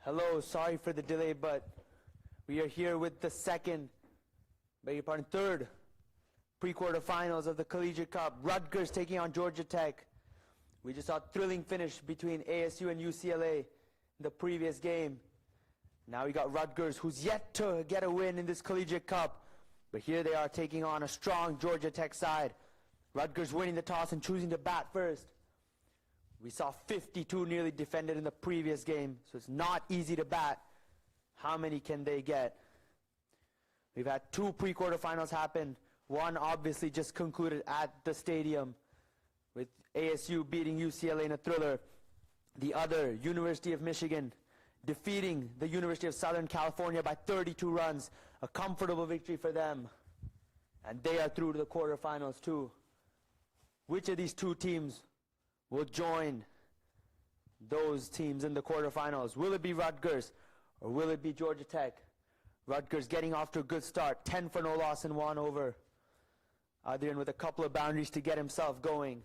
Hello, sorry for the delay, but we are here with the third pre-quarterfinals of the Collegiate Cup. Rutgers taking on Georgia Tech. We just saw a thrilling finish between ASU and UCLA in the previous game. Now we got Rutgers, who's yet to get a win in this Collegiate Cup. But here they are taking on a strong Georgia Tech side. Rutgers winning the toss and choosing to bat first. We saw 52 nearly defended in the previous game, so it's not easy to bat. How many can they get? We've had two pre-quarterfinals happen. One obviously just concluded at the stadium with ASU beating UCLA in a thriller. The other, University of Michigan, defeating the University of Southern California by 32 runs. A comfortable victory for them. And they are through to the quarterfinals too. Which of these two teams will join those teams in the quarterfinals? Will it be Rutgers or will it be Georgia Tech? Rutgers getting off to a good start, 10 for no loss and 1 over. Adrian with a couple of boundaries to get himself going.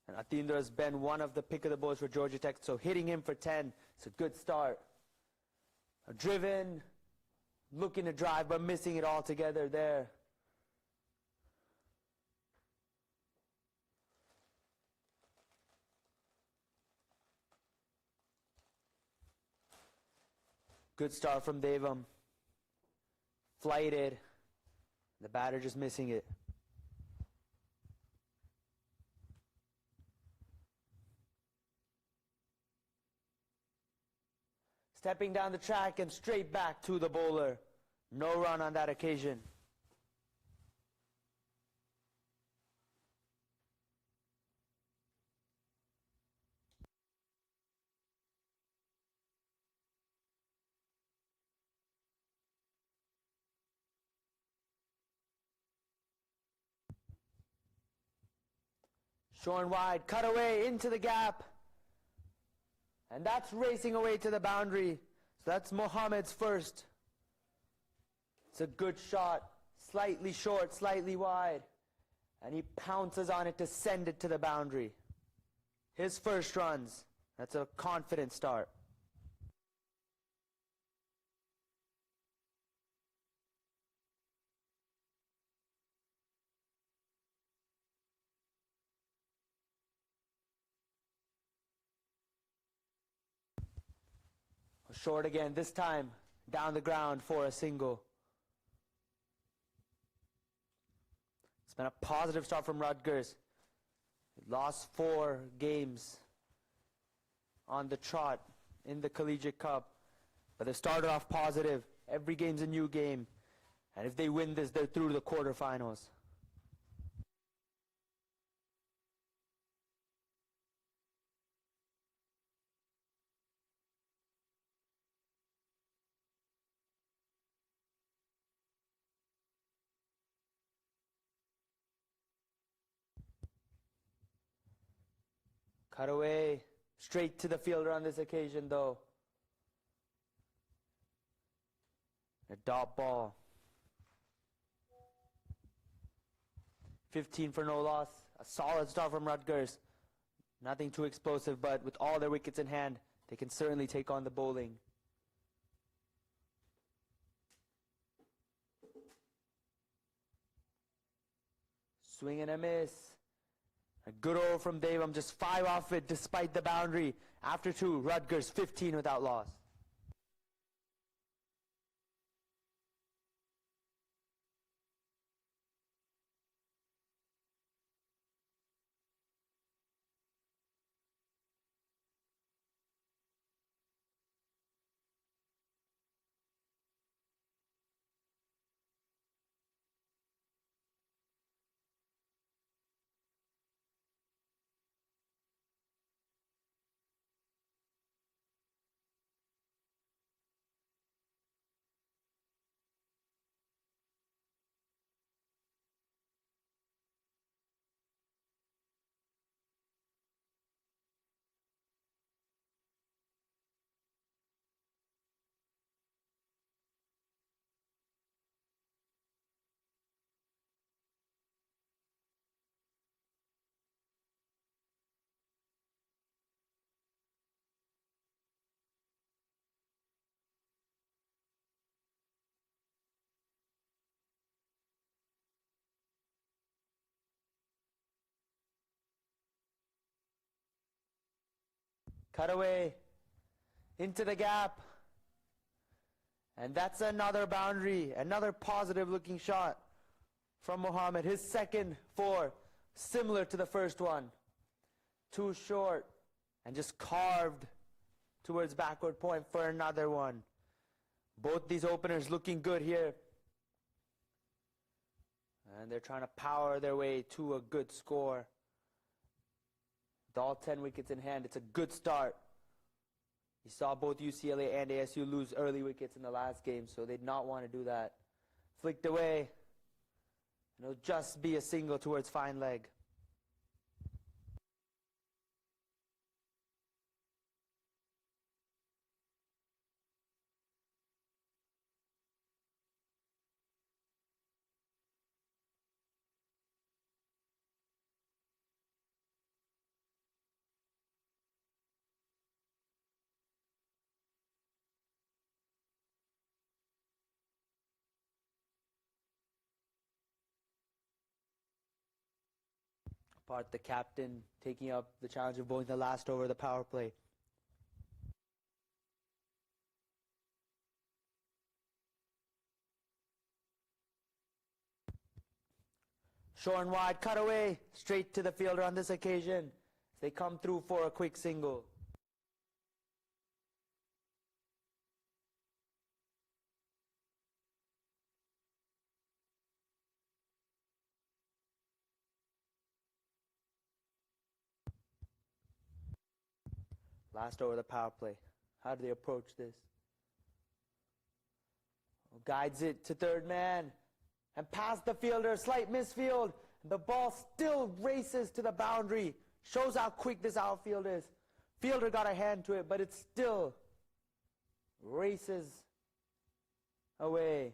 And Atindra has been one of the pick of the balls for Georgia Tech, so hitting him for 10, it's a good start. A driven, looking to drive, but missing it altogether there. Good start from Devam. Flighted. The batter just missing it. Stepping down the track and straight back to the bowler. No run on that occasion. Shorn wide, cut away into the gap. And that's racing away to the boundary. So that's Mohammed's first. It's a good shot. Slightly short, slightly wide. And he pounces on it to send it to the boundary. His first runs. That's a confident start. Short again, this time down the ground for a single. It's been a positive start from Rutgers. Lost 4 games on the trot in the Collegiate Cup. But they started off positive. Every game's a new game. And if they win this, they're through to the quarterfinals. Cut away, straight to the fielder on this occasion though. A dot ball. 15 for no loss. A solid start from Rutgers. Nothing too explosive, but with all their wickets in hand, they can certainly take on the bowling. Swing and a miss. A good over from Devam, just 5 off it despite the boundary. After 2, Rutgers 15 without loss. Cut away. Into the gap. And that's another boundary. Another positive looking shot from Mohammed. His second four. Similar to the first one. Too short. And just carved towards backward point for another one. Both these openers looking good here. And they're trying to power their way to a good score. With all 10 wickets in hand, it's a good start. You saw both UCLA and ASU lose early wickets in the last game, so they'd not want to do that. Flicked away. And it'll just be a single towards fine leg. Part the captain taking up the challenge of bowling the last over of the power play. Short and wide, cut away, straight to the fielder on this occasion. They come through for a quick single. Last over the power play. How do they approach this? Guides it to third man. And past the fielder, slight misfield. The ball still races to the boundary. Shows how quick this outfield is. Fielder got a hand to it, but it still races away.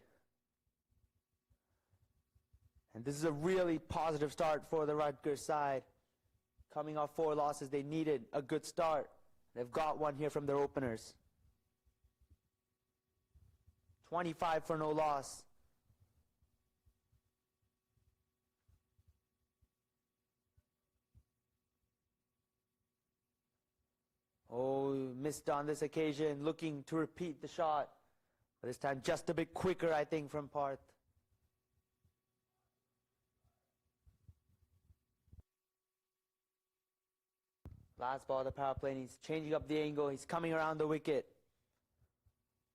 And this is a really positive start for the Rutgers side. Coming off 4 losses, they needed a good start. They've got one here from their openers. 25 for no loss. Oh, missed on this occasion, looking to repeat the shot. But this time just a bit quicker, I think, from Parth. Last ball of the power play, and he's changing up the angle. He's coming around the wicket.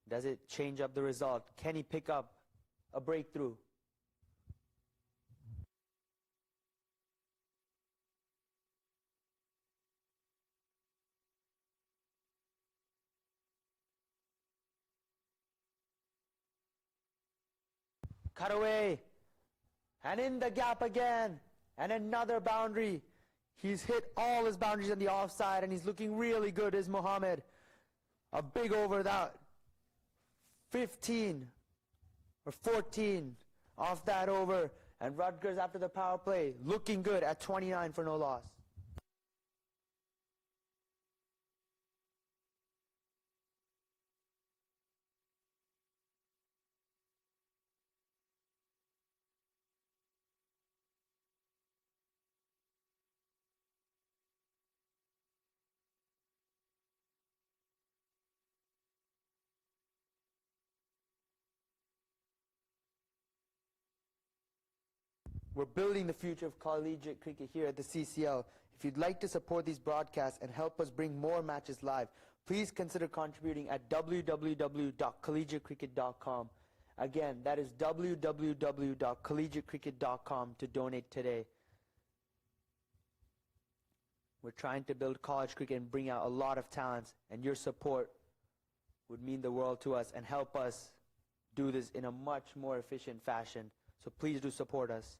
Does it change up the result? Can he pick up a breakthrough? Cut away. And in the gap again. And another boundary. He's hit all his boundaries on the offside, and he's looking really good, is Mohammed. A big over that. 15 or 14 off that over. And Rutgers after the power play looking good at 29 for no loss. We're building the future of collegiate cricket here at the CCL. If you'd like to support these broadcasts and help us bring more matches live, please consider contributing at www.collegiatecricket.com. Again, that is www.collegiatecricket.com to donate today. We're trying to build college cricket and bring out a lot of talents, and your support would mean the world to us and help us do this in a much more efficient fashion. So please do support us.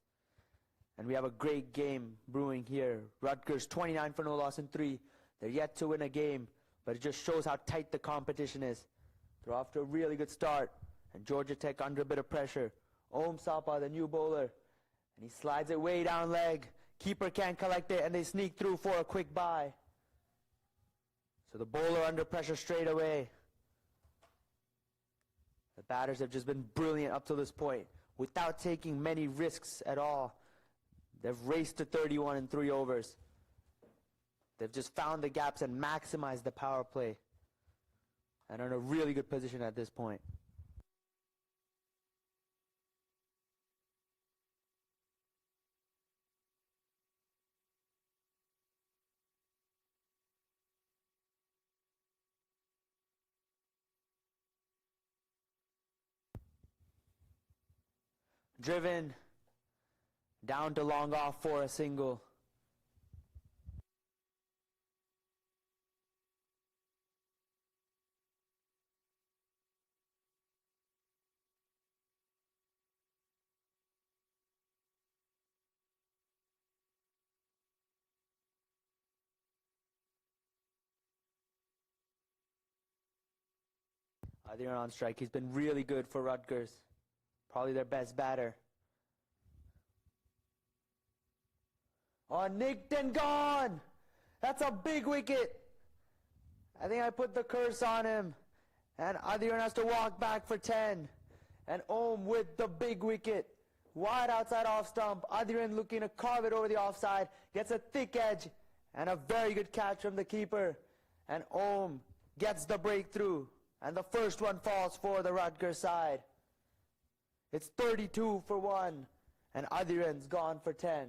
And we have a great game brewing here. Rutgers 29 for no loss in 3. They're yet to win a game, but it just shows how tight the competition is. They're off to a really good start. And Georgia Tech under a bit of pressure. Om Sapa, the new bowler. And he slides it way down leg. Keeper can't collect it, and they sneak through for a quick bye. So the bowler under pressure straight away. The batters have just been brilliant up to this point, without taking many risks at all. They've raced to 31 in 3 overs. They've just found the gaps and maximized the power play. And are in a really good position at this point. Driven down to long off for a single. They're on strike. He's been really good for Rutgers. Probably their best batter. Oh, nicked and gone! That's a big wicket. I think I put the curse on him. And Adrian has to walk back for 10. And Ohm with the big wicket. Wide outside off stump. Adrian looking to carve it over the offside. Gets a thick edge. And a very good catch from the keeper. And Ohm gets the breakthrough. And the first one falls for the Rutgers side. It's 32 for 1. And Adrian's gone for 10.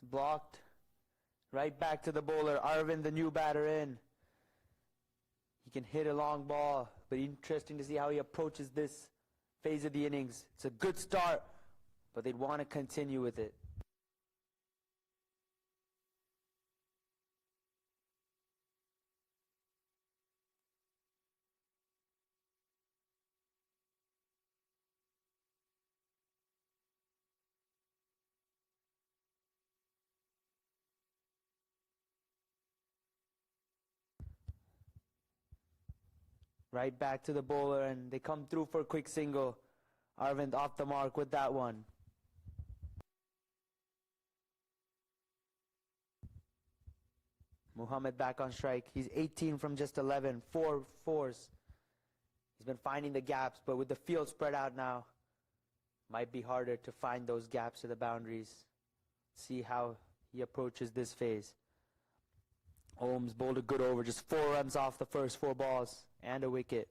It's blocked. Right back to the bowler. Arvind, the new batter, in. He can hit a long ball, but interesting to see how he approaches this phase of the innings. It's a good start, but they'd want to continue with it. Right back to the bowler, and they come through for a quick single. Arvind off the mark with that one. Muhammad back on strike. He's 18 from just 11. 4 fours. He's been finding the gaps, but with the field spread out now, might be harder to find those gaps to the boundaries. See how he approaches this phase. Ohms bowled a good over, just 4 runs off the first 4 balls and a wicket.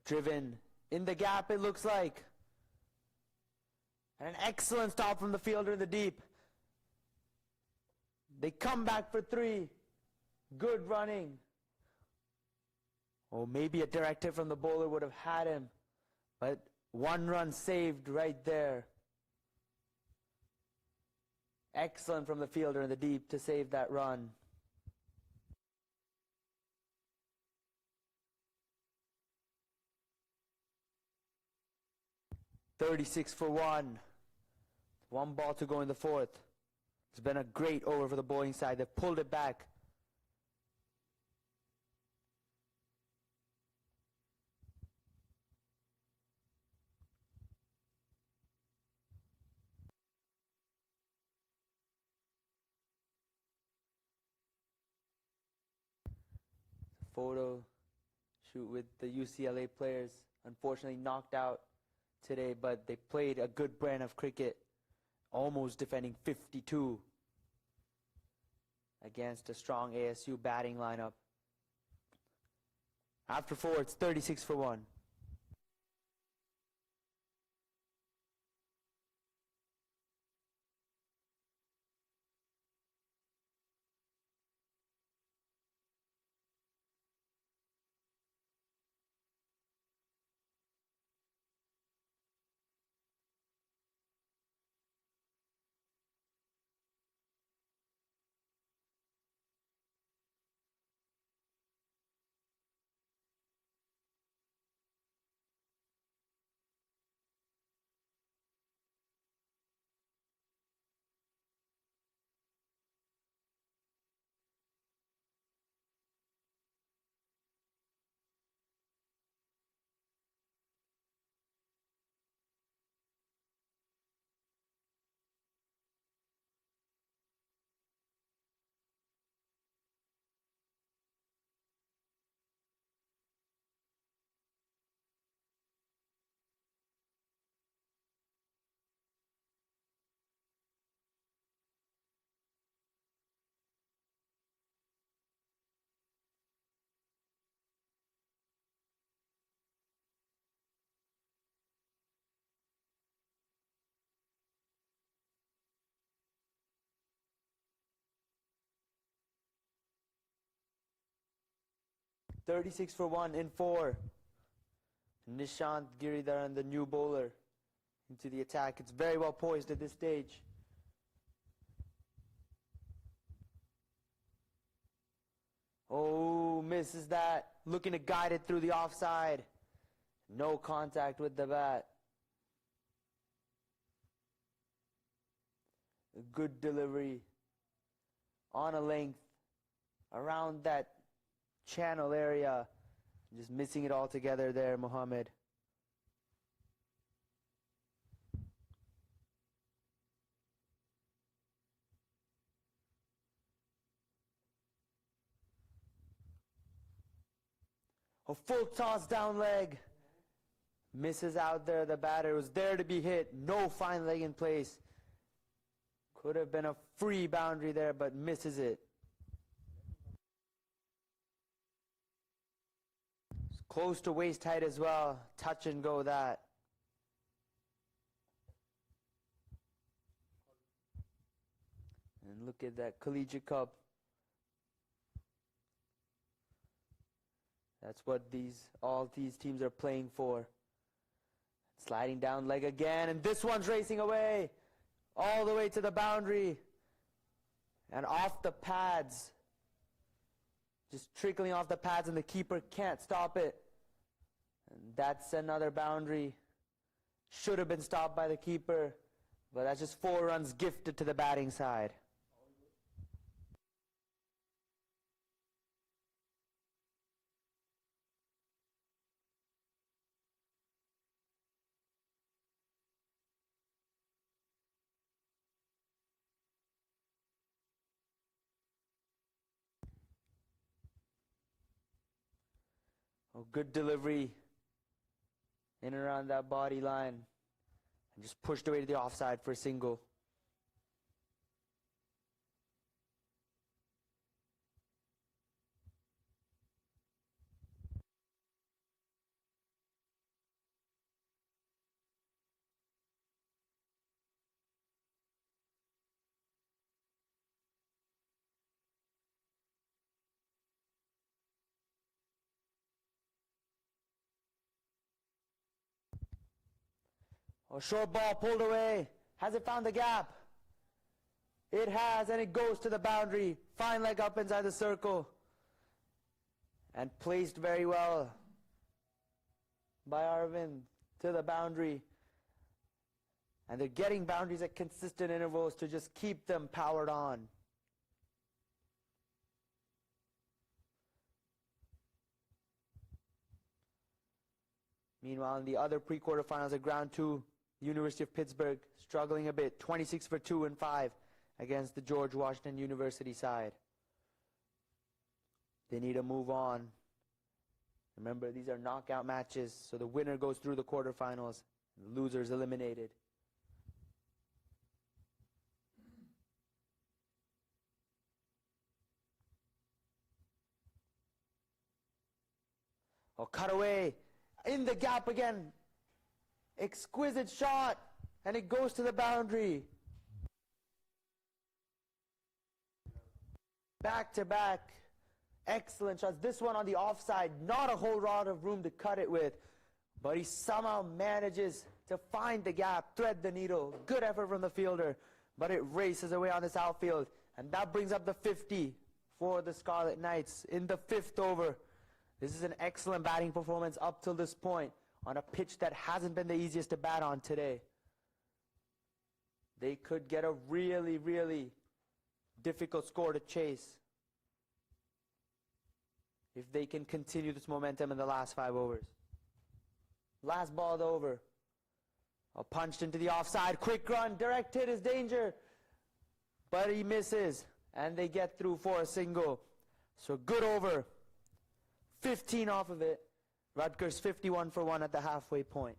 Driven in the gap, it looks like. And an excellent stop from the fielder in the deep. They come back for 3. Good running. Oh, maybe a directive from the bowler would have had him. But 1 run saved right there. Excellent from the fielder in the deep to save that run. $36 for 1. 1 ball to go in the 4th. It's been a great over for the bowling side. They've pulled it back. Photo shoot with the UCLA players. Unfortunately knocked out today, but they played a good brand of cricket, almost defending 52 against a strong ASU batting lineup. After 4, it's 36 for 1. "36 for 1 in 4. Nishant Giridharan, the new bowler, into the attack. It's very well poised at this stage. Oh, misses that. Looking to guide it through the offside. No contact with the bat. A good delivery on a length around that channel area. Just missing it altogether there, Mohammed. A full toss down leg. Misses out there. The batter was there to be hit. No fine leg in place. Could have been a free boundary there, but misses it. It's close to waist height as well. Touch and go that. And look at that Collegiate Cup. That's what all these teams are playing for. Sliding down leg again, and this one's racing away. All the way to the boundary. And off the pads. Just trickling off the pads, and the keeper can't stop it. And that's another boundary. Should have been stopped by the keeper, but that's just 4 runs gifted to the batting side. Oh, good delivery in and around that body line. And just pushed away to the offside for a single. A short ball pulled away. Has it found the gap? It has, and it goes to the boundary. Fine leg up inside the circle. And placed very well by Arvind to the boundary. And they're getting boundaries at consistent intervals to just keep them powered on. Meanwhile, in the other pre-quarterfinals at Ground 2, the University of Pittsburgh struggling a bit. 26 for 2 and 5 against the George Washington University side. They need to move on. Remember, these are knockout matches, so the winner goes through the quarterfinals, The loser's eliminated. Oh, cut away. In the gap again. Exquisite shot. And it goes to the boundary. Back to back. Excellent shots. This one on the offside. Not a whole lot of room to cut it with. But he somehow manages to find the gap, thread the needle. Good effort from the fielder. But it races away on this outfield. And that brings up the 50 for the Scarlet Knights in the 5th over. This is an excellent batting performance up till this point on a pitch that hasn't been the easiest to bat on today. They could get a really, really difficult score to chase if they can continue this momentum in the last 5 overs. Last ball of the over. Punched into the offside. Quick run. Direct hit is danger. But he misses. And they get through for a single. So good over. 15 off of it. Rutgers 51 for 1 at the halfway point.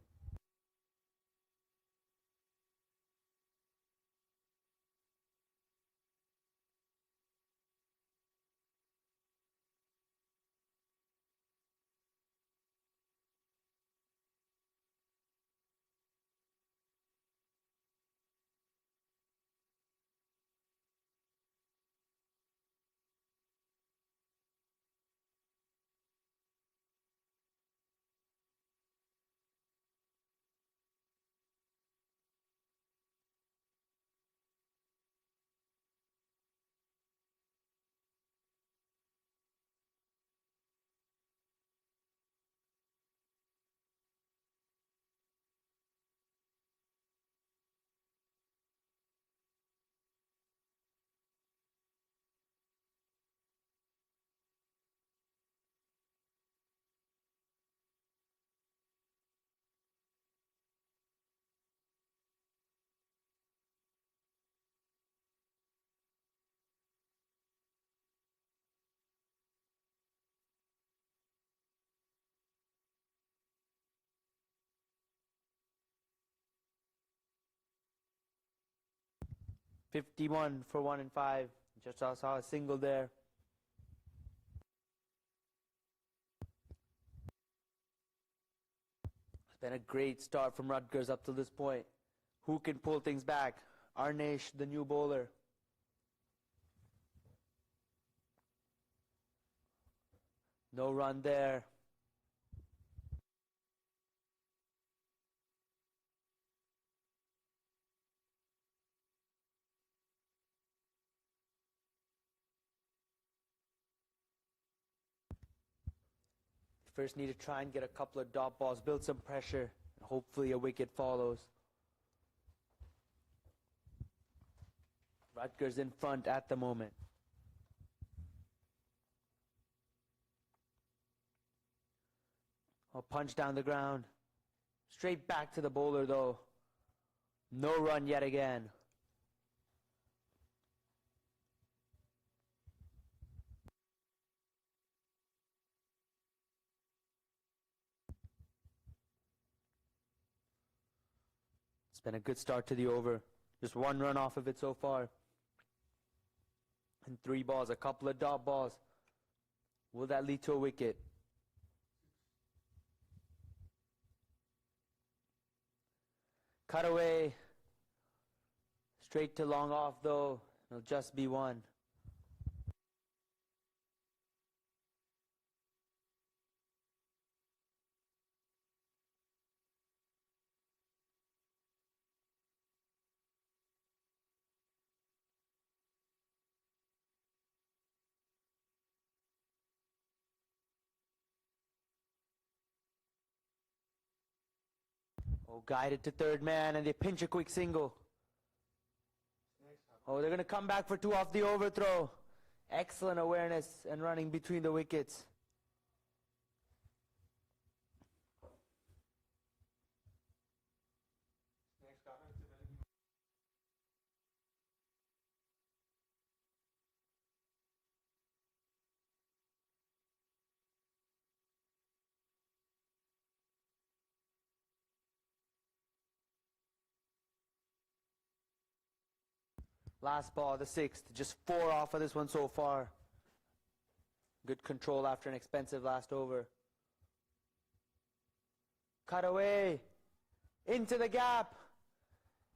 $51 for 1 and 5. Just saw a single there. It's been a great start from Rutgers up to this point. Who can pull things back? Arnesh, the new bowler. No run there. First need to try and get a couple of dot balls, build some pressure, and hopefully a wicket follows. Rutgers in front at the moment. A punch down the ground. Straight back to the bowler though. No run yet again. It's been a good start to the over. Just 1 run off of it so far. And 3 balls, a couple of dot balls. Will that lead to a wicket? Cut away. Straight to long off though. It'll just be 1. Oh, guided to third man, and they pinch a quick single. Oh, they're going to come back for 2 off the overthrow. Excellent awareness and running between the wickets. Last ball, the 6th. Just 4 off of this one so far. Good control after an expensive last over. Cut away. Into the gap.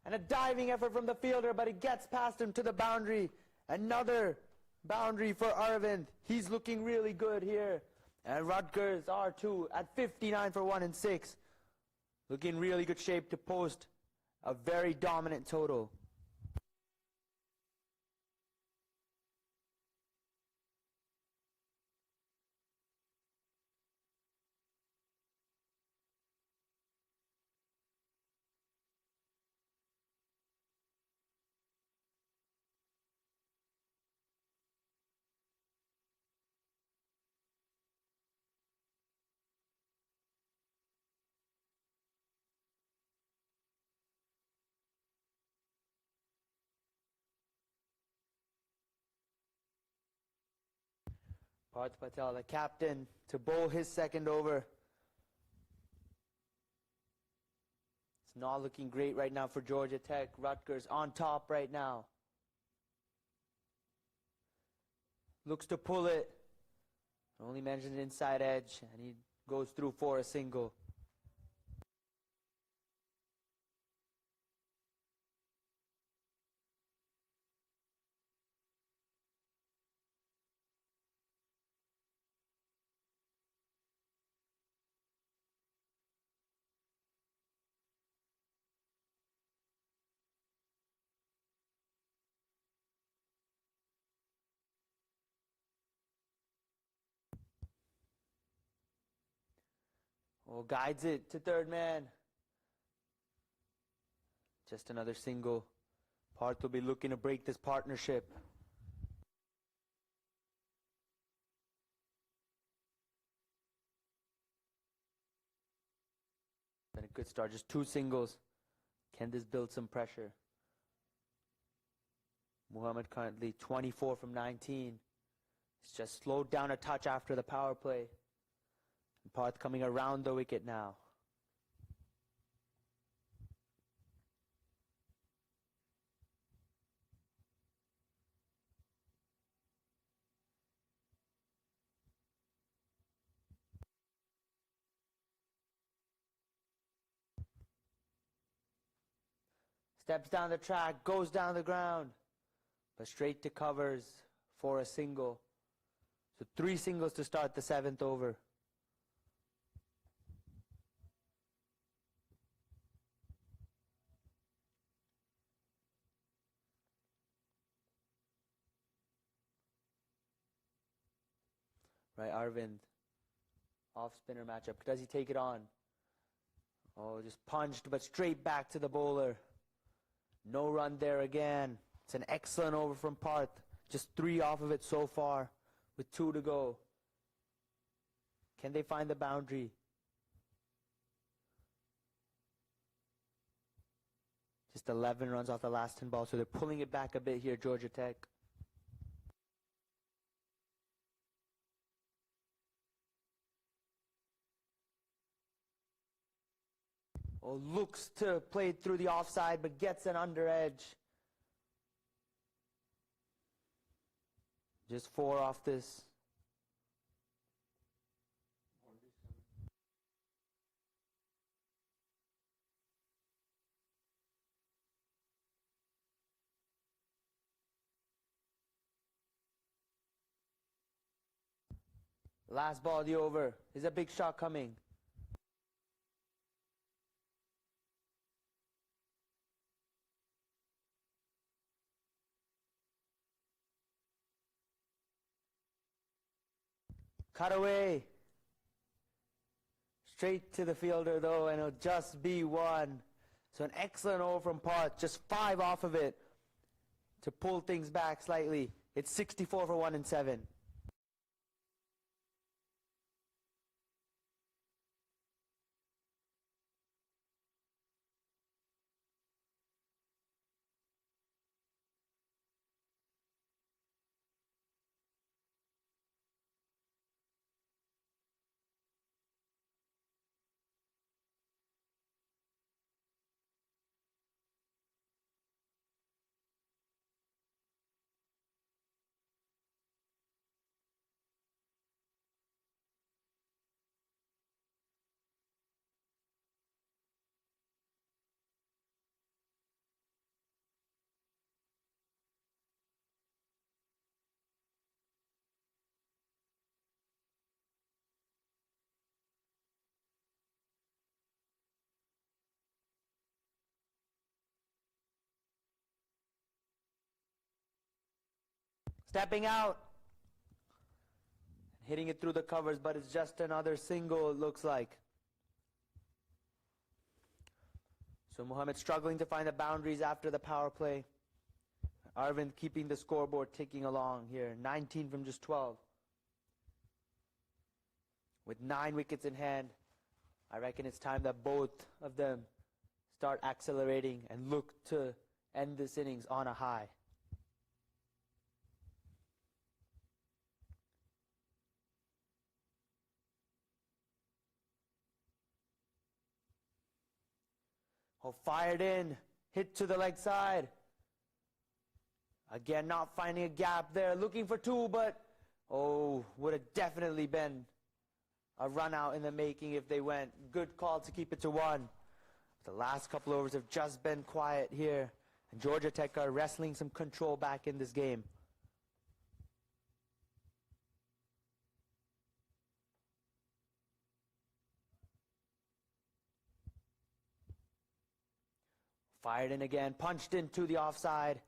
And a diving effort from the fielder, but it gets past him to the boundary. Another boundary for Arvind. He's looking really good here. And Rutgers R2 at 59 for 1 and 6. Looking really good shape to post a very dominant total. Parth Patel, the captain, to bowl his second over. It's not looking great right now for Georgia Tech. Rutgers on top right now. Looks to pull it. Only mentioned inside edge, and he goes through for a single. Oh, guides it to third man. Just another single. Parth will be looking to break this partnership. Been a good start, just 2 singles. Can this build some pressure? Muhammad currently 24 from 19. He's just slowed down a touch after the power play. And Parth coming around the wicket now. Steps down the track, goes down the ground, but straight to covers for a single. So 3 singles to start the 7th over. Right, Arvind. Off spinner matchup. Does he take it on? Oh, just punched, but straight back to the bowler. No run there again. It's an excellent over from Parth. Just 3 off of it so far with 2 to go. Can they find the boundary? Just 11 runs off the last 10 balls, so they're pulling it back a bit here, Georgia Tech. Oh, looks to play it through the offside, but gets an under edge. Just 4 off this. Last ball of the over. Is a big shot coming? Cut away. Straight to the fielder though, and it'll just be 1. So an excellent over from Parth. Just 5 off of it to pull things back slightly. It's 64 for 1 and 7. Stepping out. Hitting it through the covers, but it's just another single, it looks like. So Muhammad struggling to find the boundaries after the power play. Arvind keeping the scoreboard ticking along here. 19 from just 12. With 9 wickets in hand, I reckon it's time that both of them start accelerating and look to end this innings on a high. Oh, fired in, hit to the leg side. Again, not finding a gap there, looking for 2, but oh, would have definitely been a run out in the making if they went. Good call to keep it to 1. The last couple overs have just been quiet here, and Georgia Tech are wrestling some control back in this game. Fired in again, punched into the offside.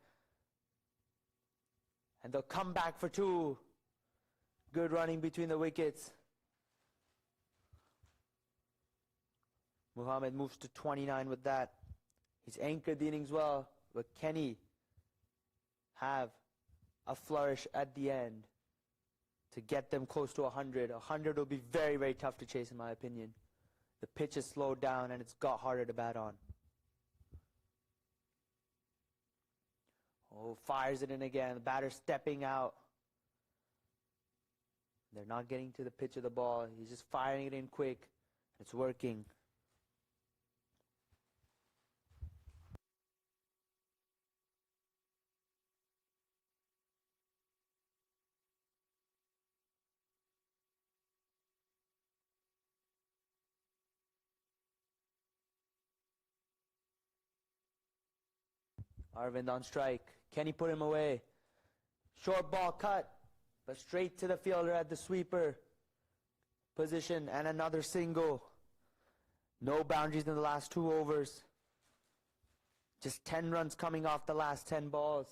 And they'll come back for 2. Good running between the wickets. Muhammad moves to 29 with that. He's anchored the innings well, but can he have a flourish at the end to get them close to 100? 100 will be very, very tough to chase in my opinion. The pitch is slowed down and it's got harder to bat on. Oh, fires it in again. The batter stepping out. They're not getting to the pitch of the ball. He's just firing it in quick. It's working. Arvind on strike. Can he put him away? Short ball cut, but straight to the fielder at the sweeper position, and another single. No boundaries in the last 2 overs. Just 10 runs coming off the last 10 balls.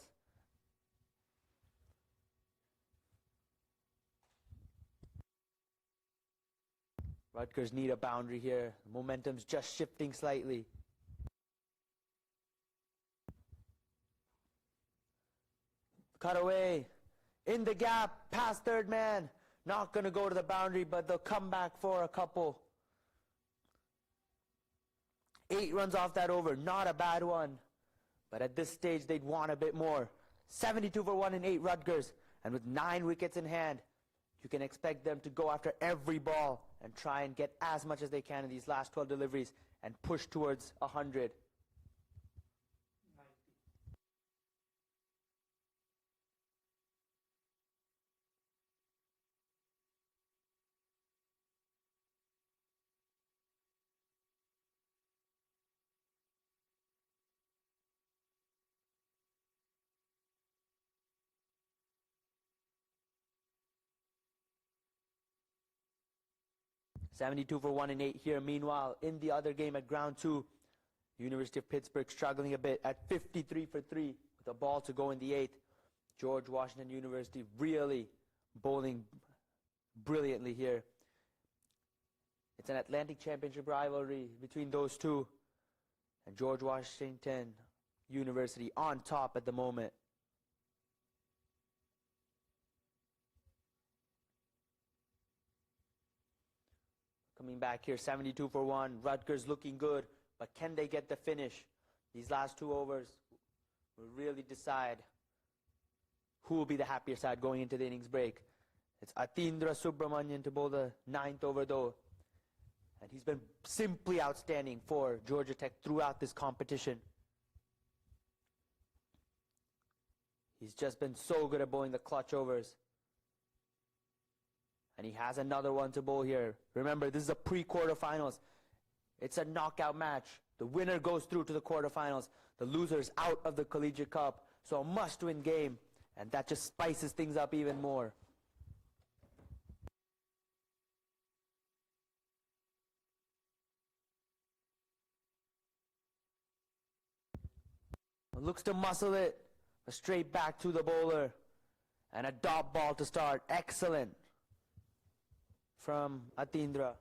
Rutgers need a boundary here. Momentum's just shifting slightly. Cut away, in the gap, past third man. Not going to go to the boundary, but they'll come back for a couple. 8 runs off that over, not a bad one. But at this stage, they'd want a bit more. 72 for 1 in 8 Rutgers. And with 9 wickets in hand, you can expect them to go after every ball and try and get as much as they can in these last 12 deliveries and push towards 100. 72 for 1 in 8 here. Meanwhile, in the other game at ground 2, University of Pittsburgh struggling a bit at 53 for 3 with a ball to go in the 8th. George Washington University really bowling brilliantly here. It's an Atlantic Championship rivalry between those two. And George Washington University on top at the moment. Coming back here, 72 for 1. Rutgers looking good, but can they get the finish? These last 2 overs will really decide who will be the happier side going into the innings break. It's Atindra Subramanian to bowl the 9th over though. And he's been simply outstanding for Georgia Tech throughout this competition. He's just been so good at bowling the clutch overs. And he has another one to bowl here. Remember, this is a pre-quarterfinals. It's a knockout match. The winner goes through to the quarterfinals. The loser is out of the Collegiate Cup. So a must-win game. And that just spices things up even more. Looks to muscle it. Straight back to the bowler. And a dot ball to start. Excellent from Atindra.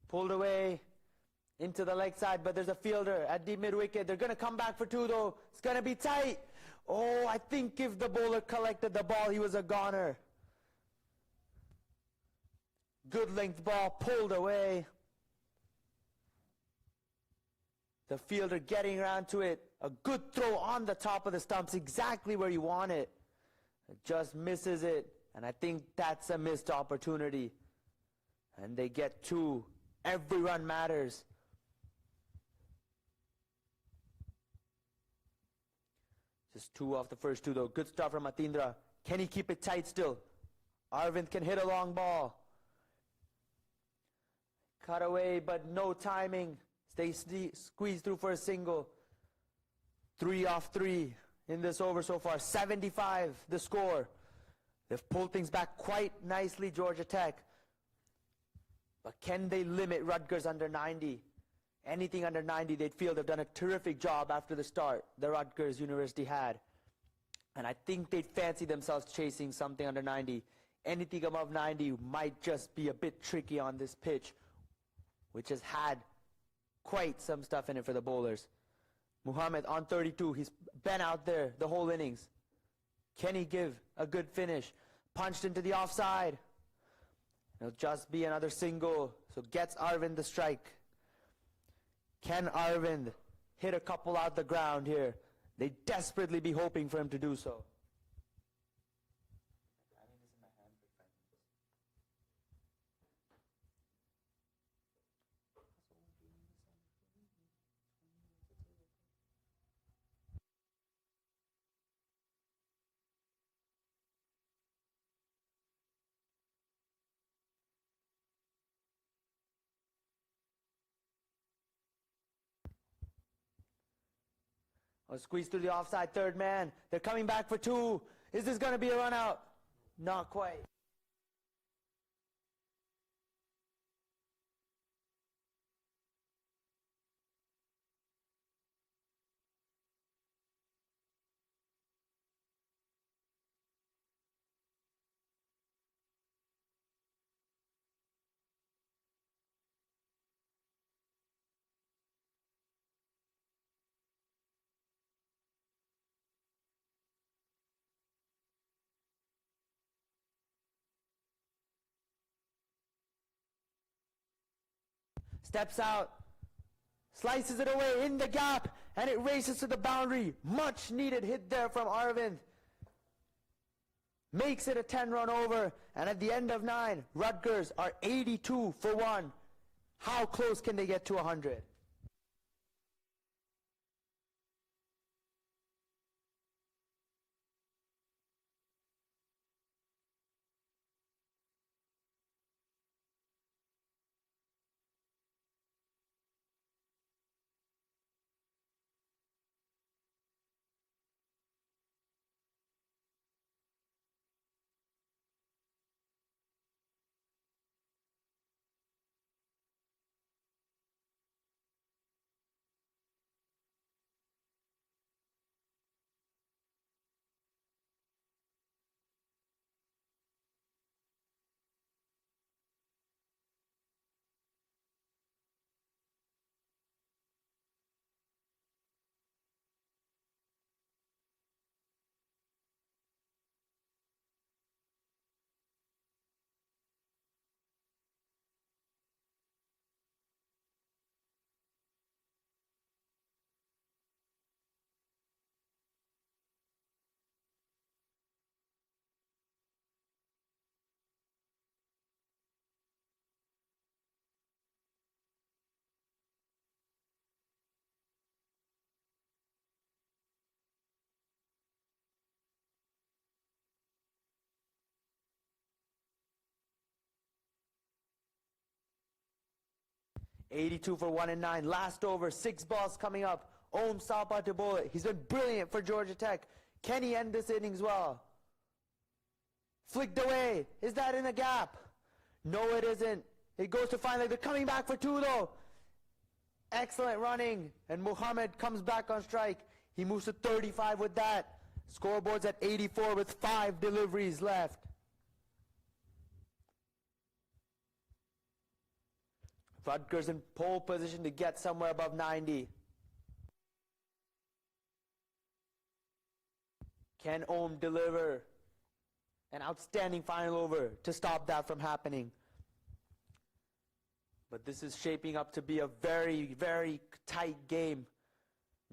Pulled away into the leg side, but there's a fielder at the mid-wicket. They're going to come back for two, though. It's going to be tight. Oh, I think if the bowler collected the ball, he was a goner. Good length ball, pulled away. The fielder getting around to it. A good throw on the top of the stumps, exactly where you want it. It just misses it, and I think that's a missed opportunity. And they get two. Every run matters. Just two off the first two, though. Good start from Atindra. Can he keep it tight still? Arvind can hit a long ball. Cut away, but no timing. They squeeze through for a single. 3 off 3 in this over so far. 75 the score. They've pulled things back quite nicely, Georgia Tech. But can they limit Rutgers under 90? Anything under 90, they'd feel they've done a terrific job after the start the Rutgers University had. And I think they'd fancy themselves chasing something under 90. Anything above 90 might just be a bit tricky on this pitch, which has had quite some stuff in it for the bowlers. Muhammad on 32. He's been out there the whole innings. Can he give a good finish? Punched into the offside. It'll just be another single. So gets Arvind the strike. Can Arvind hit a couple out the ground here? They desperately be hoping for him to do so. Squeeze through the offside, third man. They're coming back for two. Is this going to be a run out? Not quite. Steps out, slices it away in the gap, and it races to the boundary. Much needed hit there from Arvind. Makes it a 10-run over, and at the end of 9, Rutgers are 82 for 1. How close can they get to 100? 82 for 1 and 9. Last over, 6 balls coming up. Ohm stop out to bowl it. He's been brilliant for Georgia Tech. Can he end this innings well? Flicked away. Is that in the gap? No, it isn't. It goes to finally. They're coming back for 2 though. Excellent running. And Muhammad comes back on strike. He moves to 35 with that. Scoreboard's at 84 with 5 deliveries left. Rutgers in pole position to get somewhere above 90. Can Ohm deliver an outstanding final over to stop that from happening? But this is shaping up to be a very, very tight game.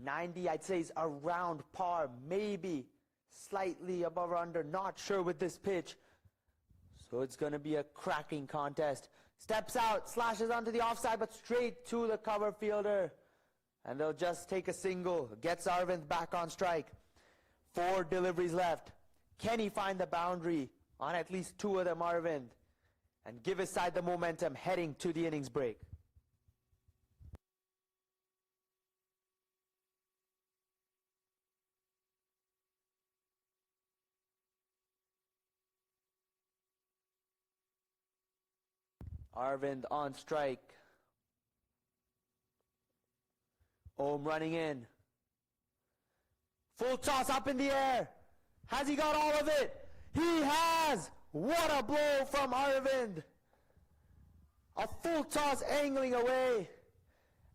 90, I'd say, is around par, maybe slightly above or under, not sure with this pitch. So it's going to be a cracking contest. Steps out, slashes onto the offside, but straight to the cover fielder. And they'll just take a single. Gets Arvind back on strike. 4 deliveries left. Can he find the boundary on at least 2 of them, Arvind? And give his side the momentum heading to the innings break. Arvind on strike. Ohm running in. Full toss up in the air. Has he got all of it? He has! What a blow from Arvind. A full toss angling away.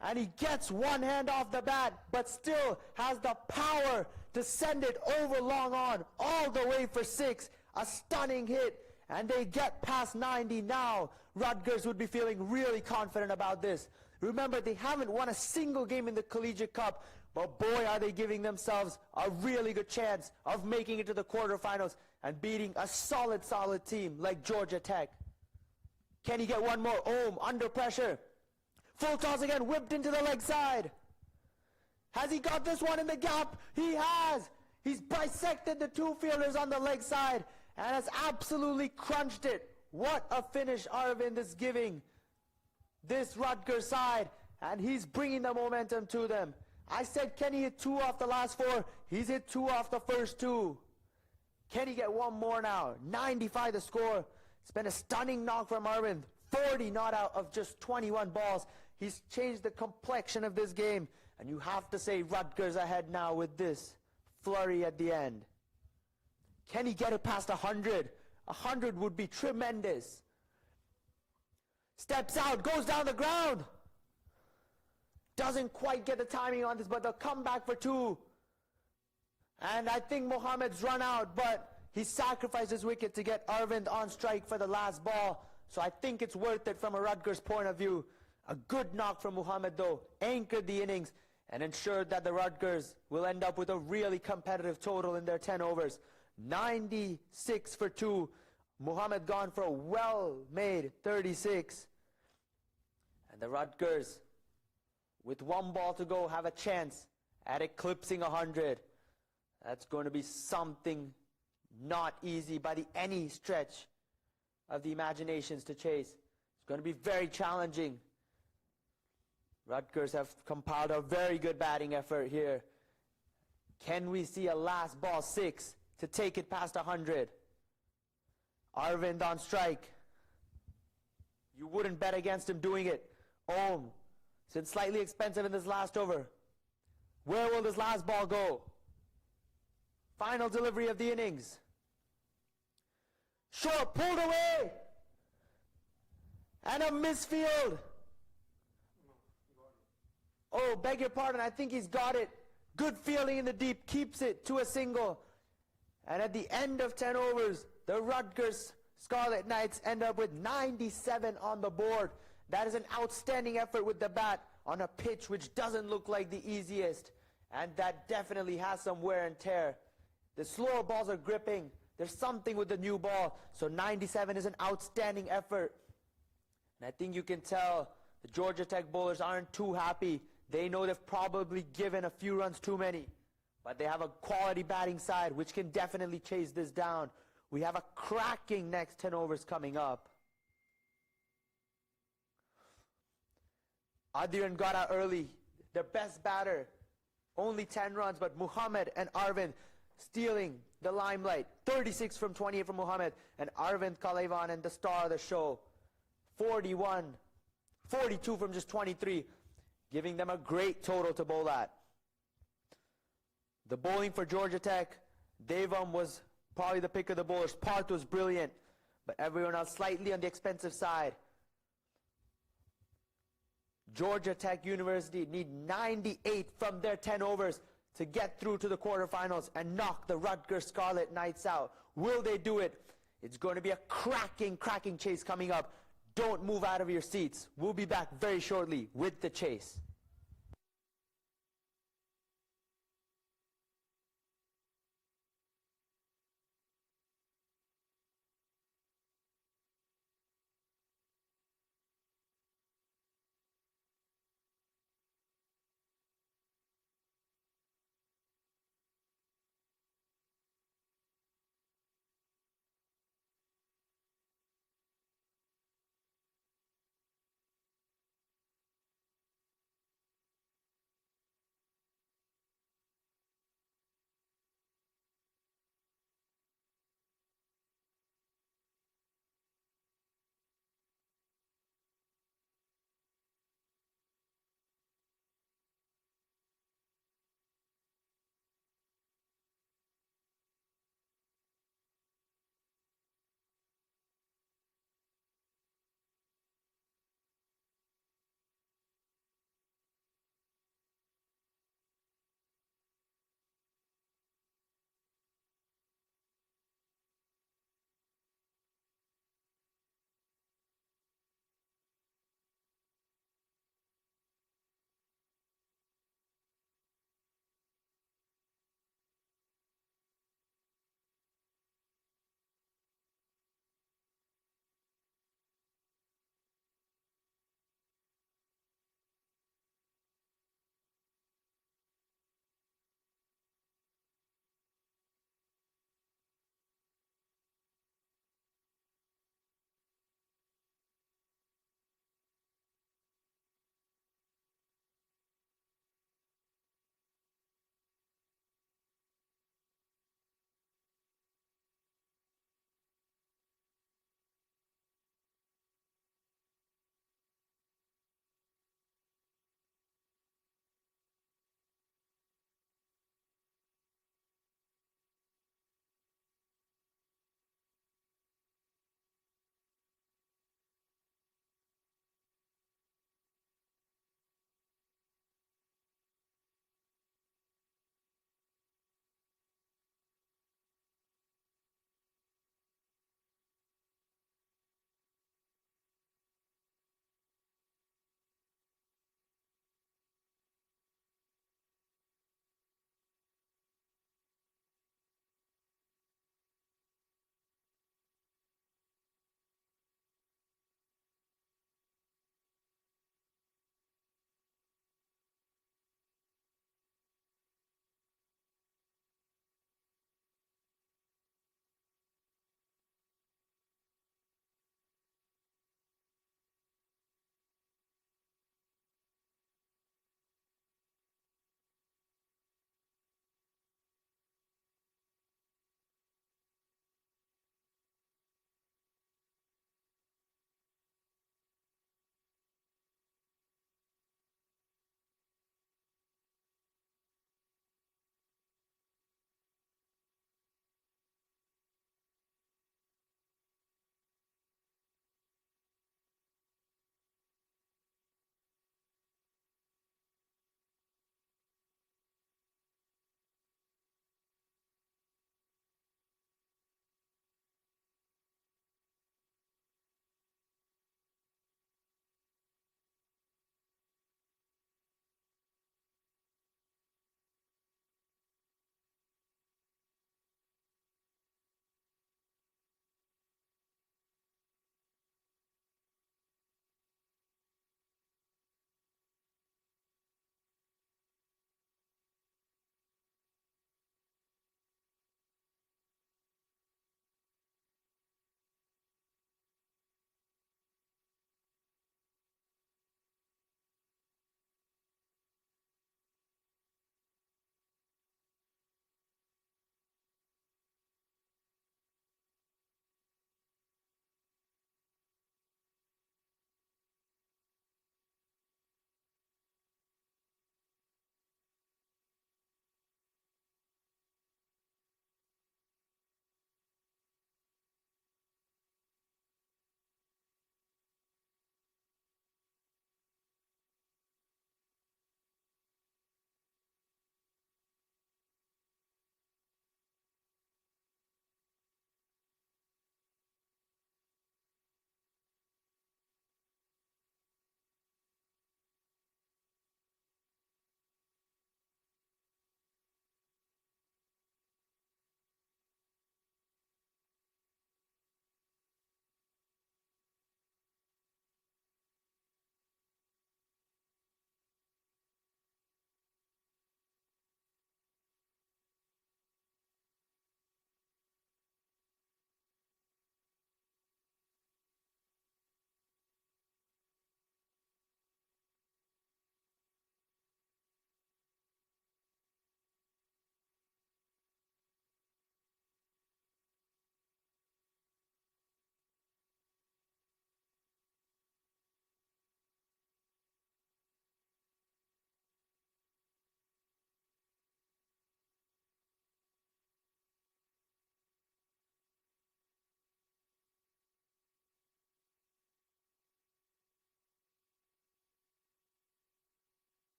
And he gets one hand off the bat, but still has the power to send it over long on, all the way for 6. A stunning hit. And they get past 90 now. Rutgers would be feeling really confident about this. Remember, they haven't won a single game in the Collegiate Cup, but boy, are they giving themselves a really good chance of making it to the quarterfinals and beating a solid team like Georgia Tech. Can he get one more? Ohm under pressure. Full toss again, whipped into the leg side. Has he got this one in the gap? He has. He's bisected the 2 fielders on the leg side and has absolutely crunched it. What a finish Arvind is giving this Rutgers side, and he's bringing the momentum to them. I said, can he hit 2 off the last 4? He's hit 2 off the first 2. Can he get one more now? 95 the score. It's been a stunning knock from Arvind. 40 not out of just 21 balls. He's changed the complexion of this game, and you have to say Rutgers ahead now with this flurry at the end. Can he get it past 100? 100 would be tremendous. Steps out, goes down the ground. Doesn't quite get the timing on this, but they'll come back for 2. And I think Mohammed's run out, but he sacrificed his wicket to get Arvind on strike for the last ball. So I think it's worth it from a Rutgers point of view. A good knock from Muhammad though, anchored the innings and ensured that the Rutgers will end up with a really competitive total in their 10 overs. 96 for 2. Muhammad gone for a well-made 36. And the Rutgers, with 1 ball to go, have a chance at eclipsing 100. That's going to be something not easy by any stretch of the imaginations to chase. It's going to be very challenging. Rutgers have compiled a very good batting effort here. Can we see a last ball 6 to take it past 100? Arvind on strike. You wouldn't bet against him doing it. Ohm, since slightly expensive in this last over. Where will this last ball go? Final delivery of the innings. Short, pulled away. And a misfield. Oh, beg your pardon, I think he's got it. Good fielding in the deep, keeps it to a single. And at the end of 10 overs, the Rutgers Scarlet Knights end up with 97 on the board. That is an outstanding effort with the bat on a pitch which doesn't look like the easiest. And that definitely has some wear and tear. The slower balls are gripping. There's something with the new ball. So 97 is an outstanding effort. And I think you can tell the Georgia Tech bowlers aren't too happy. They know they've probably given a few runs too many. But they have a quality batting side which can definitely chase this down. We have a cracking next 10 overs coming up. Adiran got out early. Their best batter. Only 10 runs, but Muhammad and Arvind stealing the limelight. 36 from 28 from Muhammad, and Arvind Kalaivanan, the star of the show. 41, 42 from just 23, giving them a great total to bowl at. The bowling for Georgia Tech, Devam was probably the pick of the bowlers. Parth was brilliant, but everyone else slightly on the expensive side. Georgia Tech University need 98 from their 10 overs to get through to the quarterfinals and knock the Rutgers Scarlet Knights out. Will they do it? It's going to be a cracking chase coming up. Don't move out of your seats. We'll be back very shortly with the chase.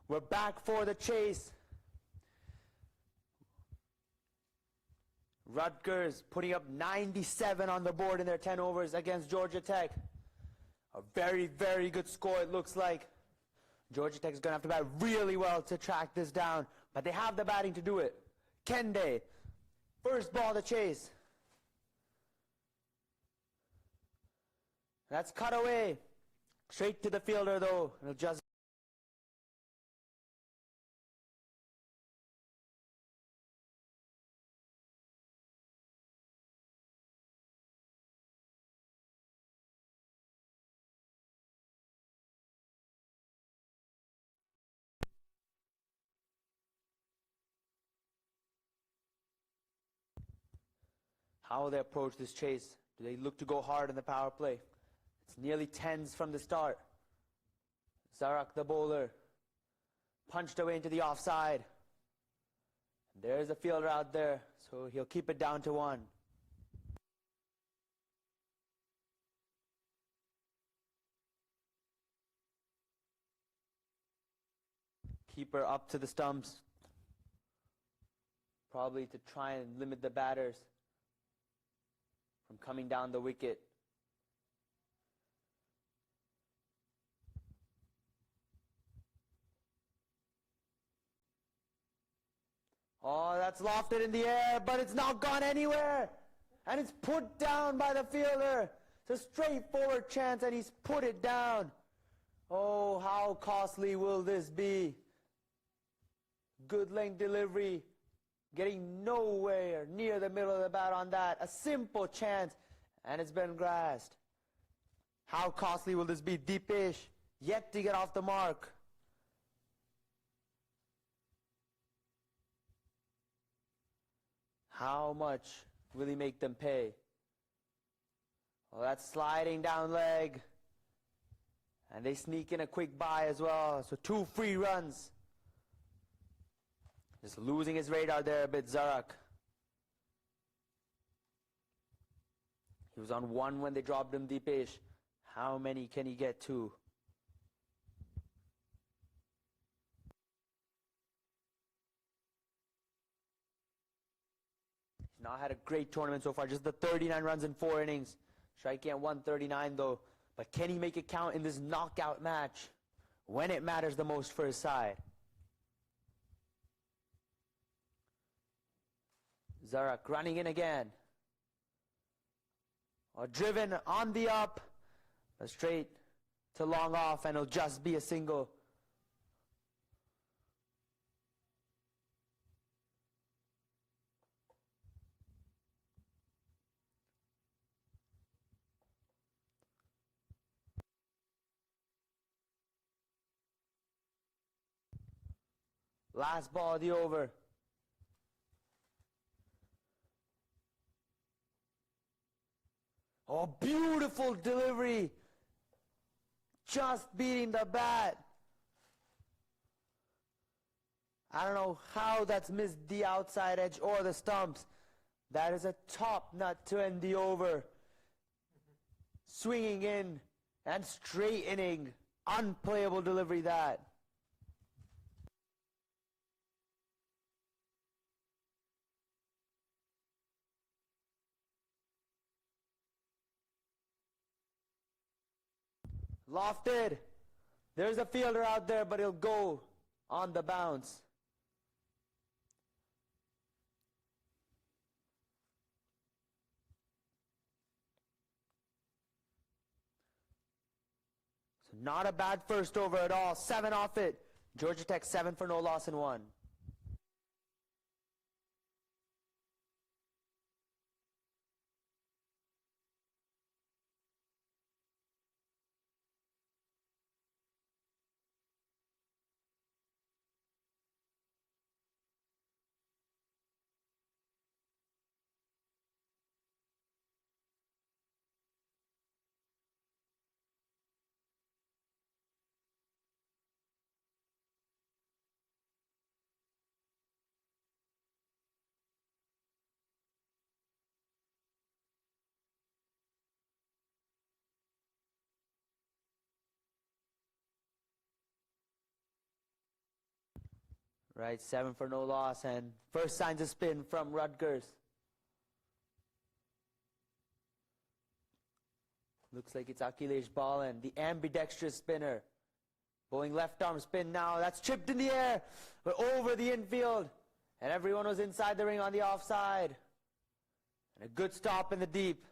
We're back for the chase. Rutgers putting up 97 on the board in their 10 overs against Georgia Tech. A very, very good score it looks like. Georgia Tech is going to have to bat really well to track this down, but they have the batting to do it. Kende, first ball to chase. That's cut away. Straight to the fielder though. It'll just how will they approach this chase? Do they look to go hard in the power play? It's nearly tens from the start. Zarak, the bowler, punched away into the offside. There's a fielder out there, so he'll keep it down to 1. Keeper up to the stumps, probably to try and limit the batters from coming down the wicket. Oh, that's lofted in the air, but it's not gone anywhere. And it's put down by the fielder. It's a straightforward chance, and he's put it down. Oh, how costly will this be? Good length delivery, getting nowhere near the middle of the bat on that. A simple chance, and it's been grassed. How costly will this be? Deepesh yet to get off the mark. How much will he make them pay? Well, that's sliding down leg. And they sneak in a quick bye as well. So 2 free runs. Just losing his radar there a bit, Zarak. He was on 1 when they dropped him, Deepesh. How many can he get to? He's not had a great tournament so far. Just the 39 runs in 4 innings. Striking at 139 though. But can he make it count in this knockout match when it matters the most for his side? Zarak running in again. Driven on the up. Straight to long off, and it'll just be a single. Last ball of the over. Oh, beautiful delivery. Just beating the bat. I don't know how that's missed the outside edge or the stumps. That is a top nut to end the over. Swinging in and straightening. Unplayable delivery that. Lofted. There's a fielder out there, but he'll go on the bounce. So not a bad first over at all. 7 off it. Georgia Tech 7 for no loss in 1. Right, 7 for no loss, and first signs of spin from Rutgers. Looks like it's Akhilesh Balan, the ambidextrous spinner. Bowling left arm spin now. That's chipped in the air, but over the infield. And everyone was inside the ring on the offside. And a good stop in the deep,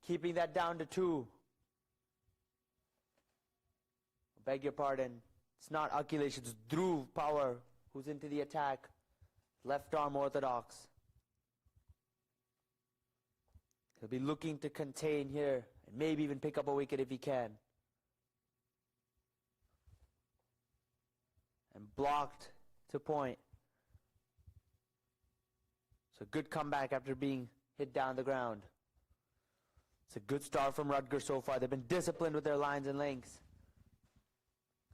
keeping that down to 2. Beg your pardon. It's not Akhilesh, it's Dhruv Power who's into the attack. Left arm orthodox. He'll be looking to contain here and maybe even pick up a wicket if he can. And blocked to point. So good comeback after being hit down the ground. It's a good start from Rutgers so far. They've been disciplined with their lines and lengths.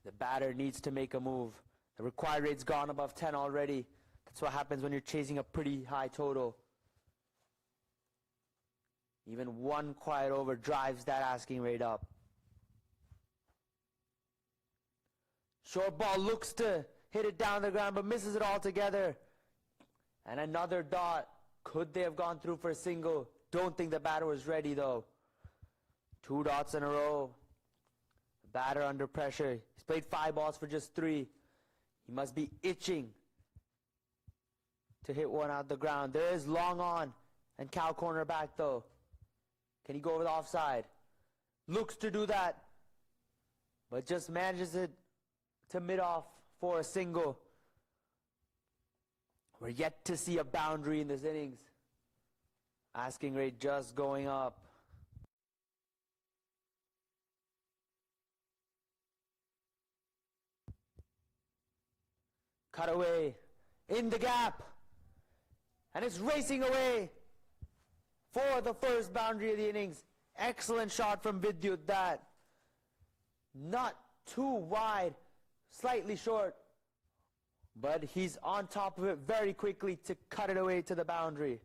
The batter needs to make a move. The required rate's gone above 10 already. That's what happens when you're chasing a pretty high total. Even one quiet over drives that asking rate up. Short ball looks to hit it down the ground but misses it altogether. And another dot. Could they have gone through for a single? Don't think the batter was ready though. 2 dots in a row. The batter under pressure. He's played 5 balls for just 3. He must be itching to hit one out the ground. There is long on and cow corner back though. Can he go over the offside? Looks to do that, but just manages it to mid-off for a single. We're yet to see a boundary in this innings. Asking rate just going up. Cut away in the gap, and it's racing away for the first boundary of the innings. Excellent shot from Vidyut. That not too wide, slightly short, but he's on top of it very quickly to cut it away to the boundary.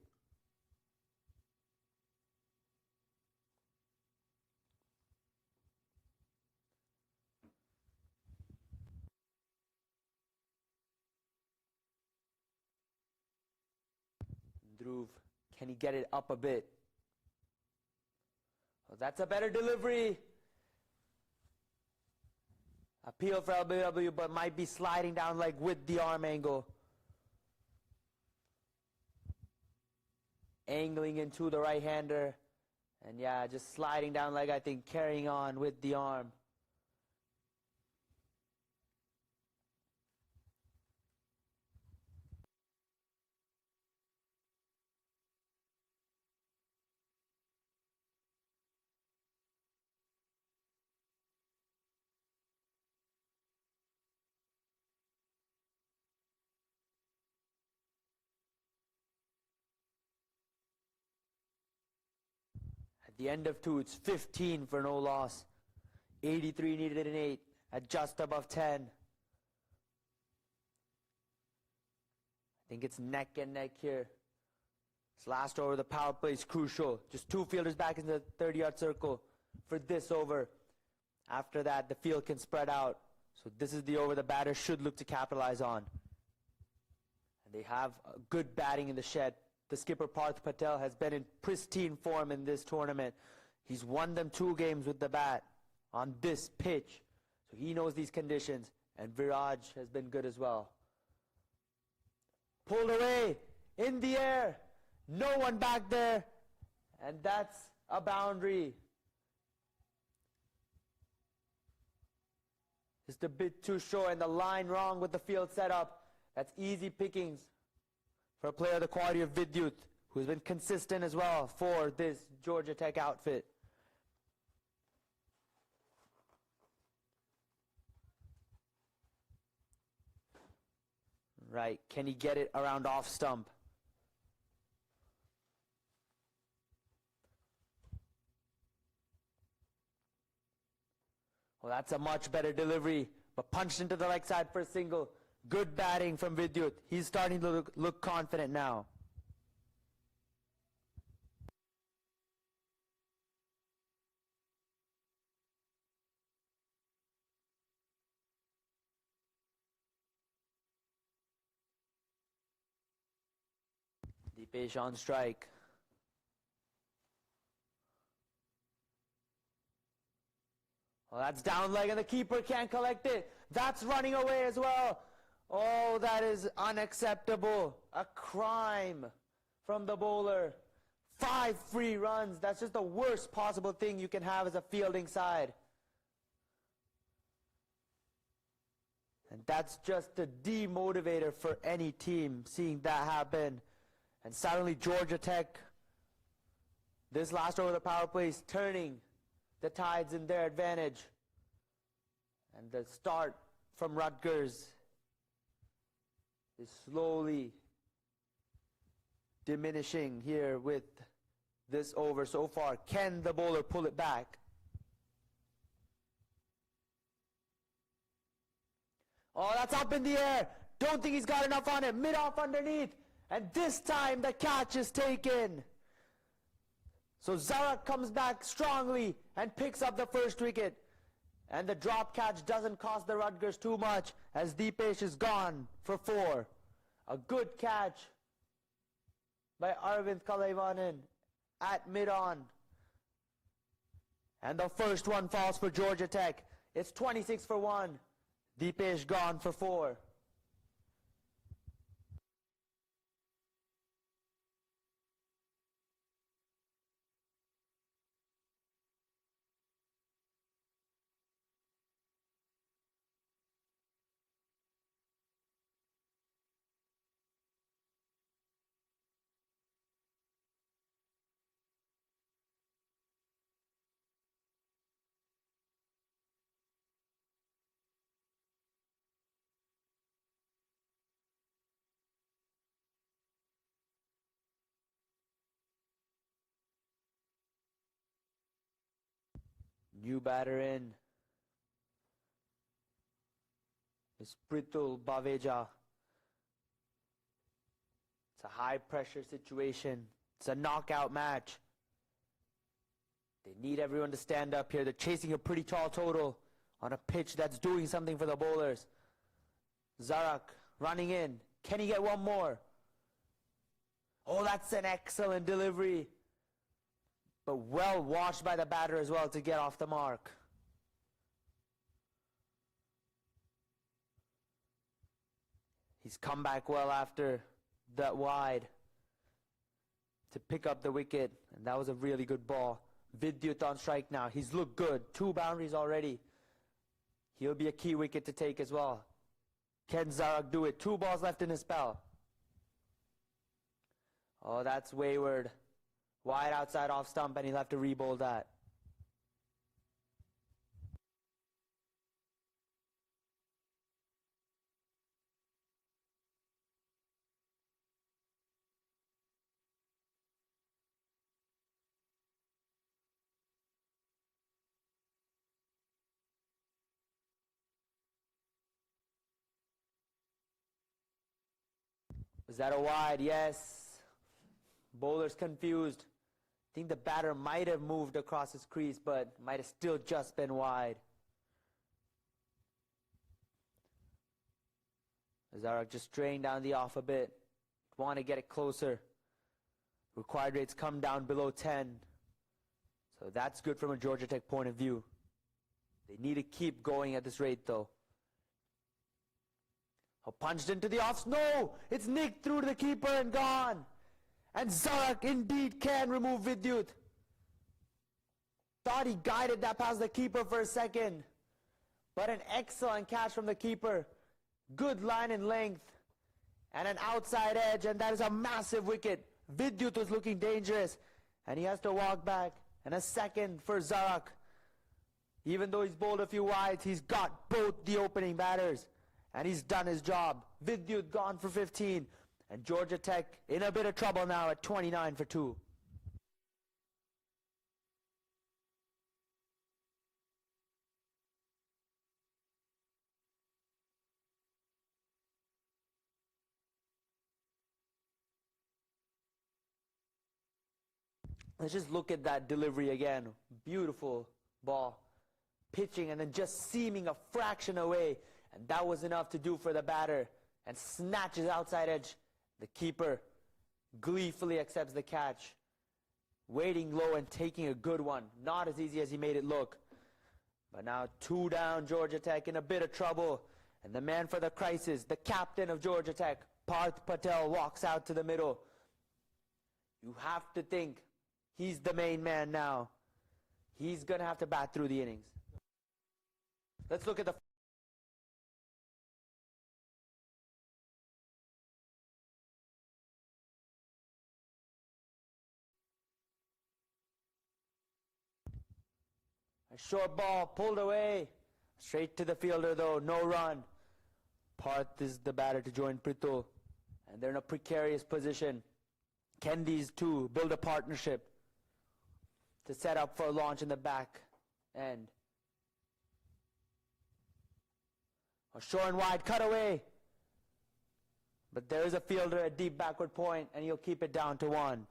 Dhruv, can he get it up a bit? Well, that's a better delivery. Appeal for LBW, but might be sliding down like with the arm angle. Angling into the right-hander. And yeah, just sliding down like I think, carrying on with the arm. At the end of 2, it's 15 for no loss. 83 needed an 8 at just above 10. I think it's neck and neck here. This last over, the power play is crucial. Just 2 fielders back in the 30-yard circle for this over. After that, the field can spread out. So this is the over the batter should look to capitalize on. And they have good batting in the shed. The skipper Parth Patel has been in pristine form in this tournament. He's won them 2 games with the bat on this pitch. So he knows these conditions. And Viraj has been good as well. Pulled away in the air. No one back there. And that's a boundary. Just a bit too short and the line wrong with the field setup. That's easy pickings for a player of the quality of Vidyut, who's been consistent as well for this Georgia Tech outfit. Right, can he get it around off stump? Well, that's a much better delivery, but punched into the leg side for a single. Good batting from Vidyut. He's starting to look confident now. Deepesh on strike. Well, that's down leg and the keeper can't collect it. That's running away as well. Oh, that is unacceptable. A crime from the bowler. 5 free runs. That's just the worst possible thing you can have as a fielding side. And that's just a demotivator for any team, seeing that happen. And suddenly Georgia Tech, this last over of the power play, is turning the tides in their advantage. And the start from Rutgers is slowly diminishing here with this over so far. Can the bowler pull it back? Oh, that's up in the air. Don't think he's got enough on it. Mid-off underneath. And this time the catch is taken. So Zarak comes back strongly and picks up the first wicket. And the drop catch doesn't cost the Rutgers too much as Deepesh is gone for 4. A good catch by Arvind Kalaivanan at mid-on. And the first one falls for Georgia Tech. It's 26 for 1. Deepesh gone for 4. New batter in. It's Pritul Baveja. It's a high pressure situation. It's a knockout match. They need everyone to stand up here. They're chasing a pretty tall total on a pitch that's doing something for the bowlers. Zarak running in. Can he get one more? Oh, that's an excellent delivery. But well watched by the batter as well to get off the mark. He's come back well after that wide to pick up the wicket. And that was a really good ball. Vidyut on strike now. He's looked good. 2 boundaries already. He'll be a key wicket to take as well. Can Zarak do it? 2 balls left in his spell. Oh, that's wayward. Wide outside off stump, and he'll have to re-bowl that. Was that a wide? Yes. Bowler's confused. I think the batter might have moved across his crease, but might have still just been wide. Zarak just straying down the off a bit. Want to get it closer. Required rates come down below 10. So that's good from a Georgia Tech point of view. They need to keep going at this rate though. Oh, punched into the offs. No! It's nicked through to the keeper and gone. And Zarak indeed can remove Vidyut. Thought he guided that past the keeper for a second. But an excellent catch from the keeper. Good line and length. And an outside edge. And that is a massive wicket. Vidyut was looking dangerous. And he has to walk back. And a second for Zarak. Even though he's bowled a few wides, he's got both the opening batters. And he's done his job. Vidyut gone for 15. And Georgia Tech in a bit of trouble now at 29 for 2. Let's just look at that delivery again. Beautiful ball. Pitching and then just seeming a fraction away. And that was enough to do for the batter. And snatches outside edge. The keeper gleefully accepts the catch. Waiting low and taking a good one. Not as easy as he made it look. But now 2 down, Georgia Tech in a bit of trouble. And the man for the crisis, the captain of Georgia Tech, Parth Patel, walks out to the middle. You have to think he's the main man now. He's going to have to bat through the innings. Let's look at the a short ball pulled away. Straight to the fielder though, no run. Parth is the batter to join Prithul. And they're in a precarious position. Can these two build a partnership to set up for a launch in the back end? A short and wide cutaway. But there is a fielder at deep backward point, and he'll keep it down to 1.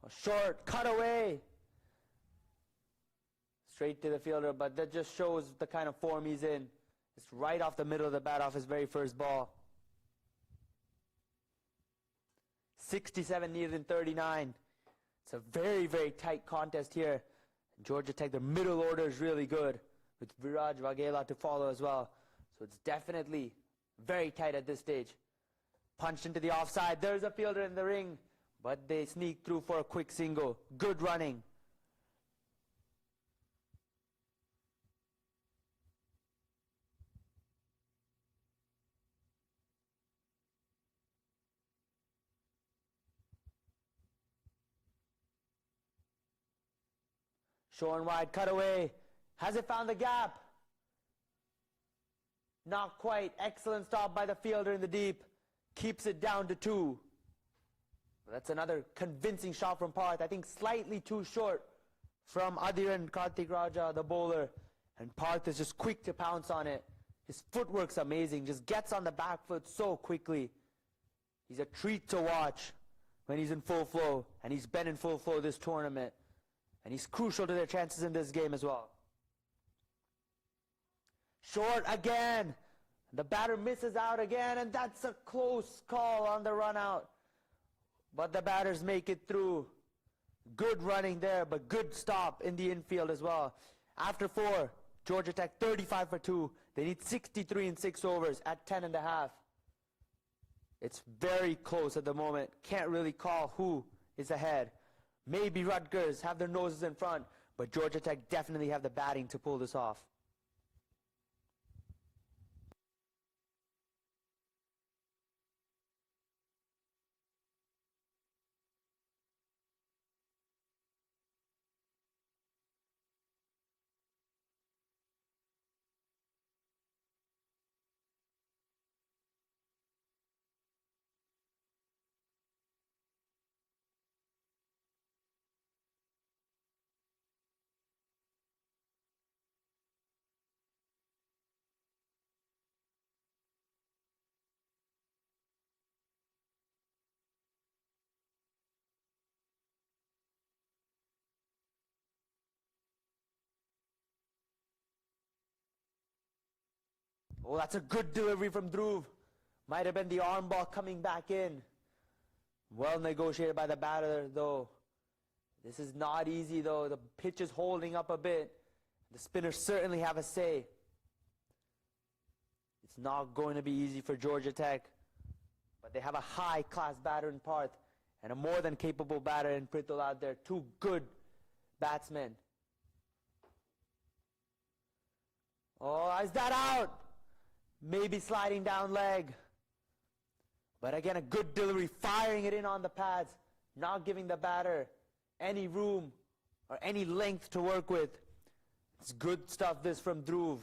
A short cutaway. Straight to the fielder, but that just shows the kind of form he's in. It's right off the middle of the bat off his very first ball. 67 needed in 39. It's a very, very tight contest here. Georgia Tech, their middle order is really good, with Viraj Vaghela to follow as well. So it's definitely very tight at this stage. Punched into the offside. There's a fielder in the ring, but they sneak through for a quick single. Good running. Short and wide cutaway. Has it found the gap? Not quite. Excellent stop by the fielder in the deep. Keeps it down to 2. That's another convincing shot from Parth. I think slightly too short from Adhiran Karthik Raja, the bowler. And Parth is just quick to pounce on it. His footwork's amazing. Just gets on the back foot so quickly. He's a treat to watch when he's in full flow. And he's been in full flow this tournament. And he's crucial to their chances in this game as well. Short again. The batter misses out again, and that's a close call on the run out. But the batters make it through. Good running there, but good stop in the infield as well. After 4, Georgia Tech 35 for 2. They need 63 in 6 overs at 10.5. It's very close at the moment. Can't really call who is ahead. Maybe Rutgers have their noses in front, but Georgia Tech definitely have the batting to pull this off. Oh, that's a good delivery from Dhruv. Might have been the arm ball coming back in. Well negotiated by the batter, though. This is not easy, though. The pitch is holding up a bit. The spinners certainly have a say. It's not going to be easy for Georgia Tech. But they have a high-class batter in Parth and a more than capable batter in Prithul out there. 2 good batsmen. Oh, is that out? Maybe sliding down leg. But again, a good delivery, firing it in on the pads, not giving the batter any room or any length to work with. It's good stuff, this from Dhruv.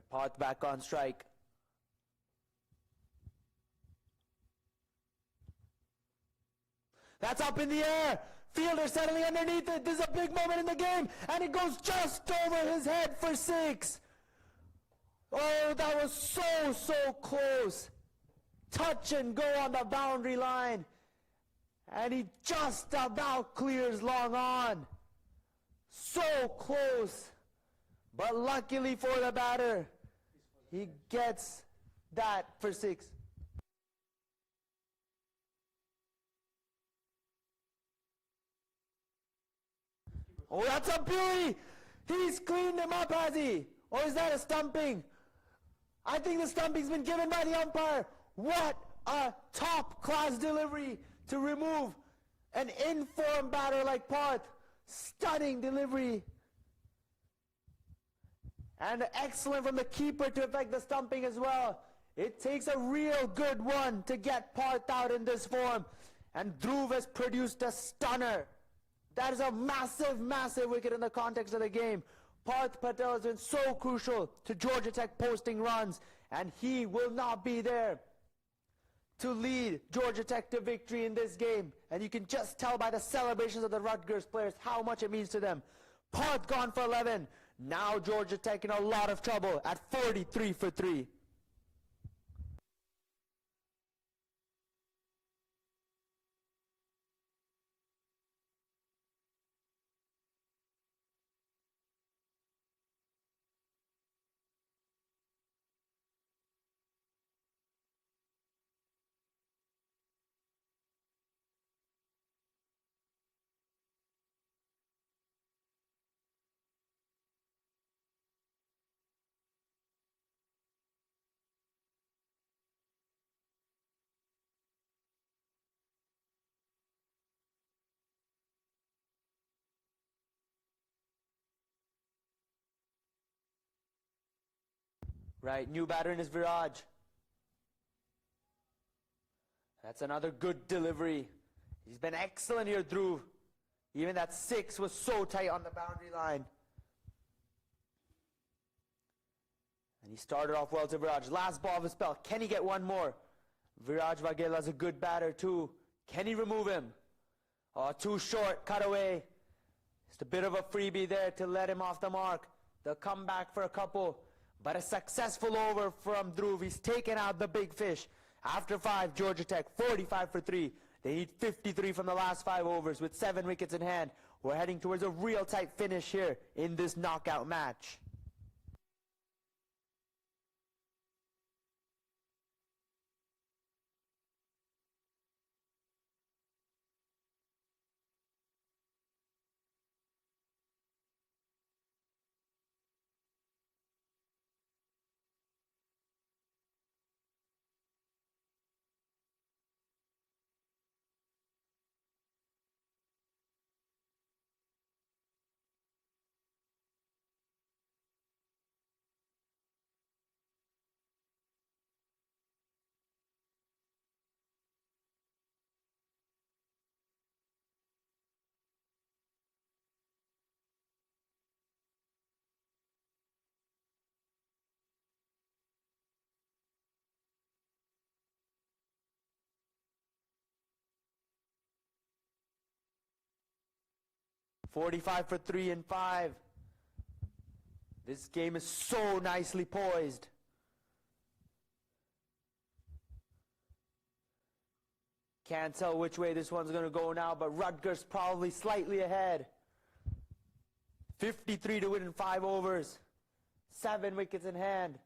Parth back on strike. That's up in the air. Fielder settling underneath it. This is a big moment in the game. And it goes just over his head for 6. Oh, that was so close. Touch and go on the boundary line. And he just about clears long on. So close. But luckily for the batter, he gets that for 6. Oh, that's a beauty! He's cleaned him up, has he? Or is that a stumping? I think the stumping's been given by the umpire. What a top-class delivery to remove an informed batter like Parth. Stunning delivery. And excellent from the keeper to effect the stumping as well. It takes a real good one to get Parth out in this form. And Dhruv has produced a stunner. That is a massive wicket in the context of the game. Parth Patel has been so crucial to Georgia Tech posting runs, and he will not be there to lead Georgia Tech to victory in this game. And you can just tell by the celebrations of the Rutgers players how much it means to them. Parth gone for 11. Now Georgia Tech in a lot of trouble at 43 for 3. Right, new batter in is Viraj. That's another good delivery. He's been excellent here, Dhruv. Even that 6 was so tight on the boundary line. And he started off well to Viraj. Last ball of his spell. Can he get one more? Viraj Vaghela is a good batter too. Can he remove him? Oh, too short, cut away. Just a bit of a freebie there to let him off the mark. They'll come back for a couple. But a successful over from Dhruv. He's taken out the big fish. After 5, Georgia Tech 45 for 3. They need 53 from the last 5 overs with 7 wickets in hand. We're heading towards a real tight finish here in this knockout match. .45 for 3 and 5. This game is so nicely poised. Can't tell which way this one's going to go now, but Rutgers probably slightly ahead. 53 to win in 5 overs. 7 wickets in hand.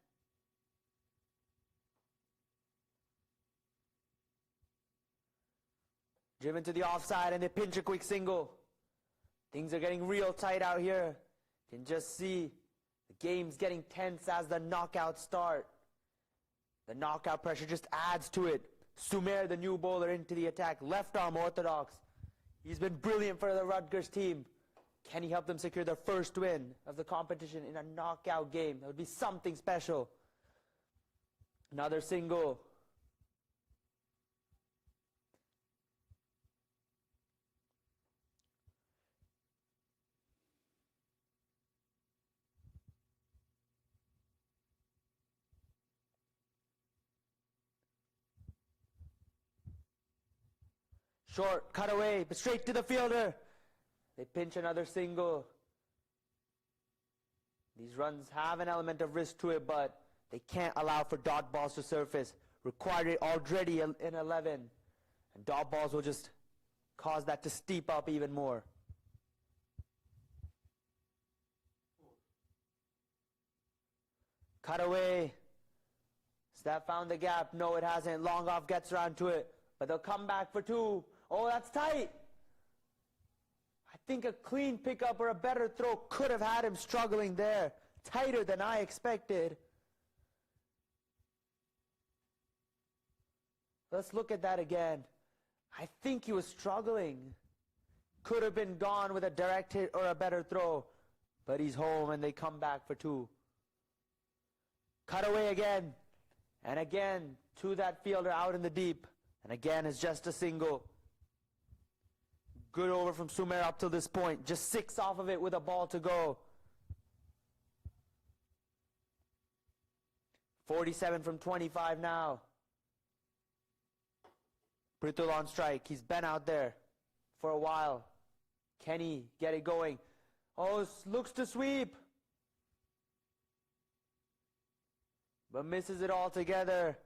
Driven to the offside and they pinch a quick single. Things are getting real tight out here. You can just see the game's getting tense as the knockouts start. The knockout pressure just adds to it. Sumer, the new bowler, into the attack. Left arm orthodox. He's been brilliant for the Rutgers team. Can he help them secure their first win of the competition in a knockout game? That would be something special. Another single. Short, cut away, but straight to the fielder. They pinch another single. These runs have an element of risk to it, but they can't allow for dot balls to surface. Required it already in 11. And dot balls will just cause that to steep up even more. Cut away. Has that found the gap? No, it hasn't. Long off gets around to it. But they'll come back for 2. Oh, that's tight. I think a clean pickup or a better throw could have had him struggling there. Tighter than I expected. Let's look at that again. I think he was struggling. Could have been gone with a direct hit or a better throw. But he's home and they come back for 2. Cut away again. And again to that fielder out in the deep. And again it's just a single. Good over from Sumer up till this point. Just 6 off of it with a ball to go. 47 from 25 now. Pritul on strike. He's been out there for a while. Can he get it going? Oh, looks to sweep. But misses it altogether.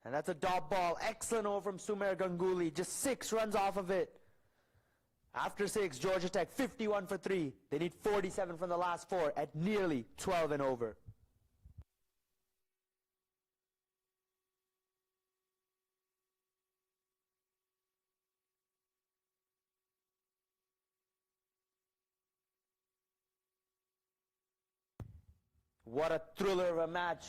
And that's a dot ball. Excellent over from Sumer Ganguly. Just 6 runs off of it. After 6, Georgia Tech 51 for 3. They need 47 from the last 4 at nearly 12 and over. What a thriller of a match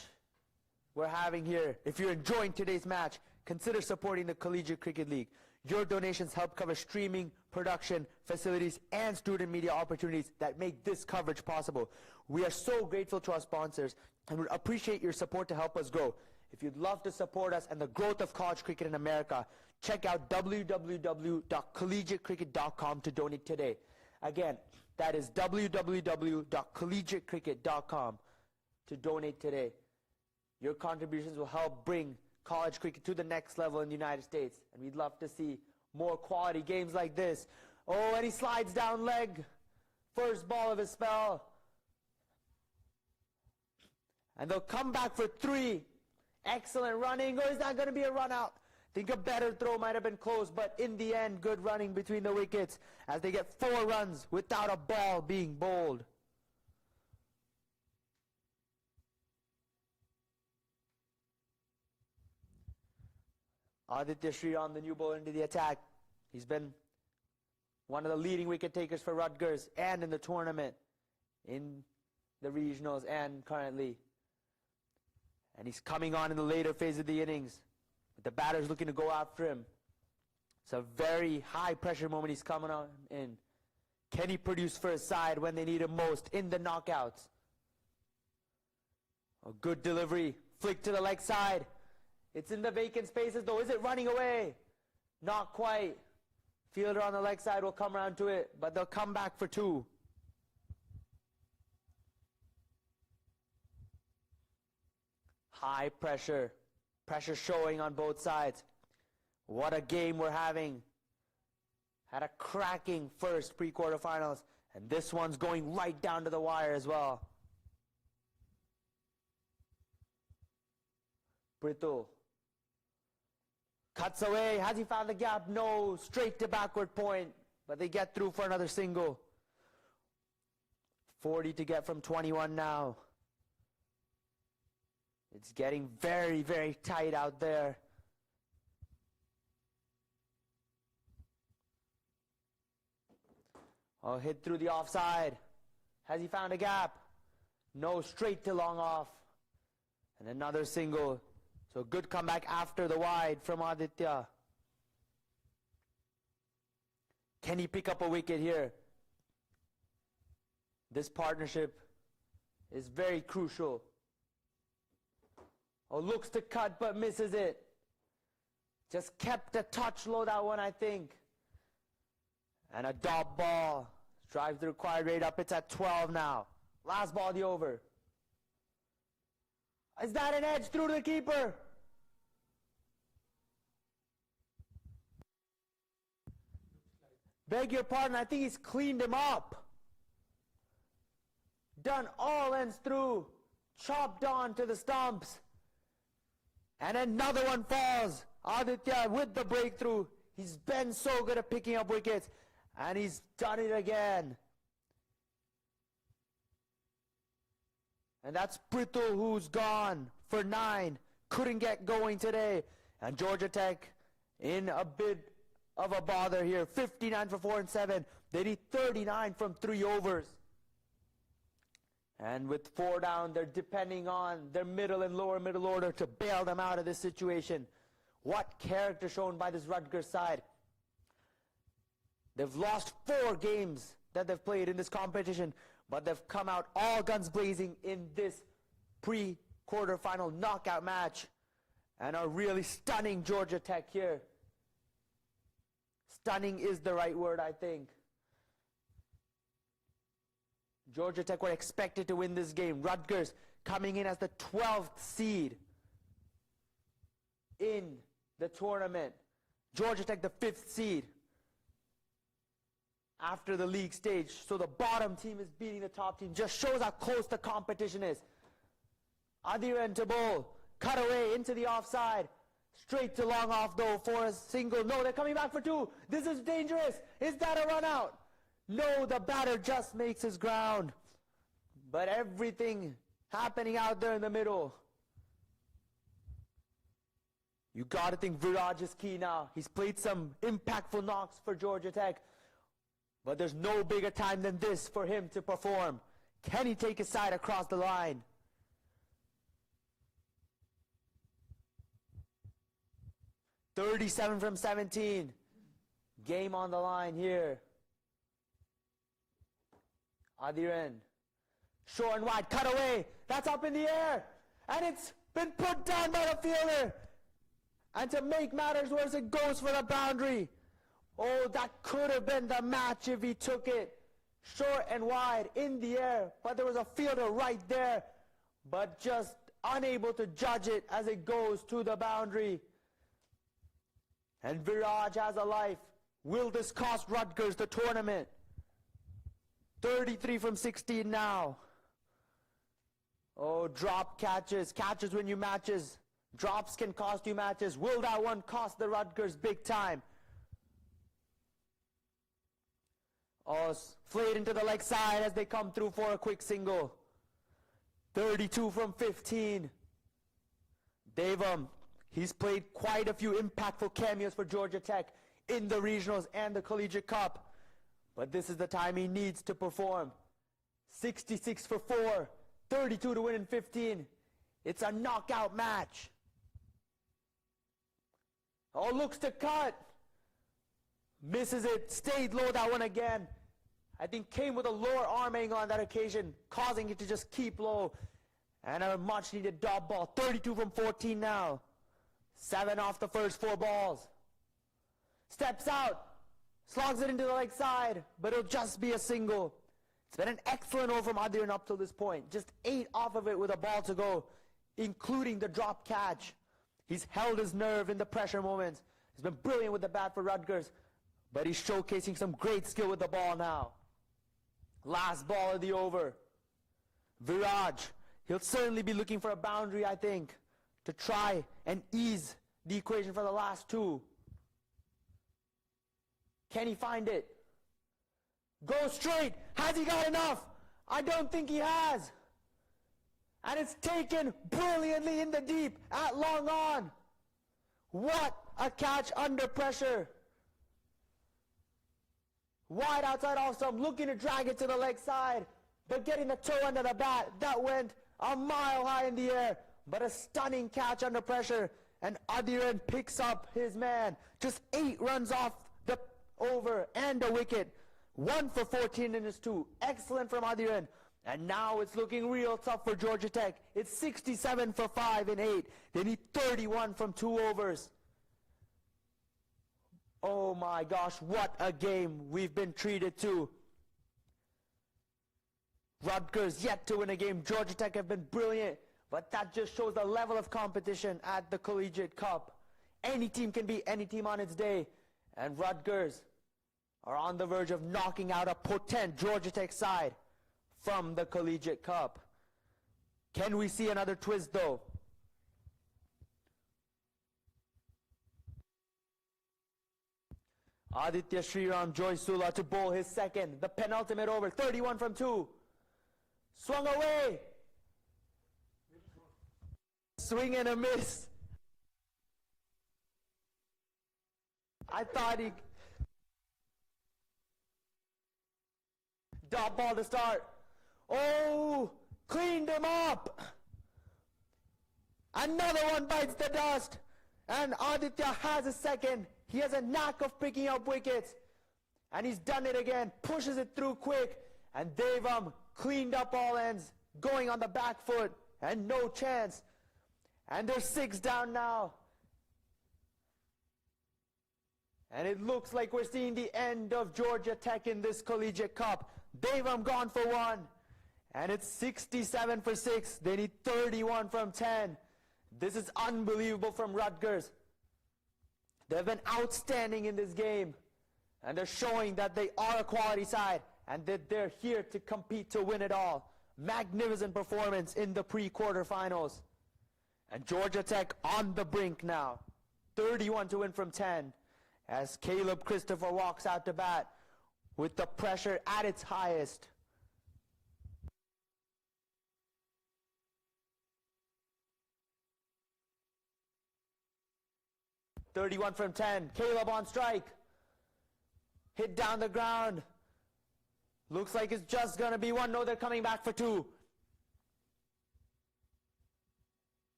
we're having here. If you're enjoying today's match, consider supporting the Collegiate Cricket League. Your donations help cover streaming, production, facilities, and student media opportunities that make this coverage possible. We are so grateful to our sponsors and would appreciate your support to help us grow. If you'd love to support us and the growth of college cricket in America, check out www.collegiatecricket.com to donate today. Again, that is www.collegiatecricket.com to donate today. Your contributions will help bring college cricket to the next level in the United States. And we'd love to see more quality games like this. Oh, and he slides down leg. First ball of his spell. And they'll come back for 3. Excellent running. Or is that going to be a run out? I think a better throw might have been close, but in the end, good running between the wickets as they get 4 runs without a ball being bowled. Aditya Sriram, the new bowler, into the attack. He's been one of the leading wicket takers for Rutgers and in the tournament, in the regionals and currently. And he's coming on in the later phase of the innings. But the batter's looking to go after him. It's a very high pressure moment he's coming on in. Can he produce for his side when they need him most in the knockouts? A good delivery. Flick to the leg side. It's in the vacant spaces though. Is it running away? Not quite. Fielder on the leg side will come around to it, but they'll come back for 2. High pressure. Pressure showing on both sides. What a game we're having. Had a cracking first pre-quarterfinals, and this one's going right down to the wire as well. Pritul cuts away. Has he found the gap? No. Straight to backward point. But they get through for another single. 40 to get from 21 now. It's getting very, very tight out there. Oh, hit through the offside. Has he found a gap? No. Straight to long off. And another single. So good comeback after the wide from Aditya. Can he pick up a wicket here? This partnership is very crucial. Oh, looks to cut but misses it. Just kept a touch low, that one, I think. And a dot ball. Drives the required rate up. It's at 12 now. Last ball of the over. Is that an edge through to the keeper? Beg your pardon, I think he's cleaned him up. Done all ends through. Chopped on to the stumps. And another one falls. Aditya with the breakthrough. He's been so good at picking up wickets. And he's done it again. And that's Prithul, who's gone for 9. Couldn't get going today. And Georgia Tech in a bit of a bother here. 59 for 4 and 7. They need 39 from 3 overs. And with 4 down, they're depending on their middle and lower middle order to bail them out of this situation. What character shown by this Rutgers side. They've lost 4 games that they've played in this competition, but they've come out all guns blazing in this pre-quarterfinal knockout match and are really stunning Georgia Tech here. Stunning is the right word, I think. Georgia Tech were expected to win this game. Rutgers coming in as the 12th seed in the tournament. Georgia Tech the 5th seed after the league stage. So the bottom team is beating the top team. Just shows how close the competition is. Adiran to bowl. Cut away into the offside. Straight to long off though for a single. No, they're coming back for 2. This is dangerous. Is that a run out? No, the batter just makes his ground. But everything happening out there in the middle. You got to think Viraj is key now. He's played some impactful knocks for Georgia Tech. But there's no bigger time than this for him to perform. Can he take his side across the line? .37 from 17. Game on the line here. Adiran. Short and wide. Cut away. That's up in the air. And it's been put down by the fielder. And to make matters worse, it goes for the boundary. Oh, that could have been the match if he took it. Short and wide in the air. But there was a fielder right there. But just unable to judge it as it goes to the boundary. And Viraj has a life. Will this cost Rutgers the tournament? 33 from 16 now. Oh, drop catches. Catches win you matches. Drops can cost you matches. Will that one cost the Rutgers big time? Oh, flayed into the leg side as they come through for a quick single. 32 from 15. Devam, he's played quite a few impactful cameos for Georgia Tech in the regionals and the Collegiate Cup. But this is the time he needs to perform. 66 for 4. 32 to win in 15. It's a knockout match. Oh, looks to cut. Misses it. Stayed low that one again. I think came with a lower arm angle on that occasion, causing it to just keep low. And a much needed dot ball. 32 from 14 now. 7 off the first 4 balls. Steps out. Slogs it into the leg side, but it'll just be a single. It's been an excellent over from Adiran up till this point. Just 8 off of it with a ball to go, including the drop catch. He's held his nerve in the pressure moments. He's been brilliant with the bat for Rutgers, but he's showcasing some great skill with the ball now. Last ball of the over. Viraj, he'll certainly be looking for a boundary, I think, to try and ease the equation for the last 2. Can he find it? Go straight. Has he got enough? I don't think he has. And it's taken brilliantly in the deep at long on. What a catch under pressure. Wide outside off stump, looking to drag it to the leg side, but getting the toe under the bat. That went a mile high in the air, but a stunning catch under pressure. And Adiran picks up his man. Just 8 runs off the over and a wicket. 1 for 14 in his 2. Excellent from Adiran. And now it's looking real tough for Georgia Tech. It's 67 for 5 in 8. They need 31 from 2 overs. Oh my gosh, what a game we've been treated to. Rutgers yet to win a game. Georgia Tech have been brilliant, but that just shows the level of competition at the Collegiate Cup. Any team can beat any team on its day, and Rutgers are on the verge of knocking out a potent Georgia Tech side from the Collegiate Cup. Can we see another twist though? Aditya Sriram Joysula to bowl his second, the penultimate over, 31 from 2. Swung away. Swing and a miss. I thought he... Dot ball to start. Oh, cleaned him up. Another one bites the dust. And Aditya has a second. He has a knack of picking up wickets. And he's done it again. Pushes it through quick. And Devam cleaned up all ends. Going on the back foot. And no chance. And they're 6 down now. And it looks like we're seeing the end of Georgia Tech in this Collegiate Cup. Devam gone for 1. And it's 67 for 6. They need 31 from 10. This is unbelievable from Rutgers. They've been outstanding in this game. And they're showing that they are a quality side. And that they're here to compete to win it all. Magnificent performance in the pre-quarterfinals. And Georgia Tech on the brink now. 31 to win from 10. As Caleb Christopher walks out to bat with the pressure at its highest. .31 from 10. Caleb on strike. Hit down the ground. Looks like it's just going to be 1. No, they're coming back for 2.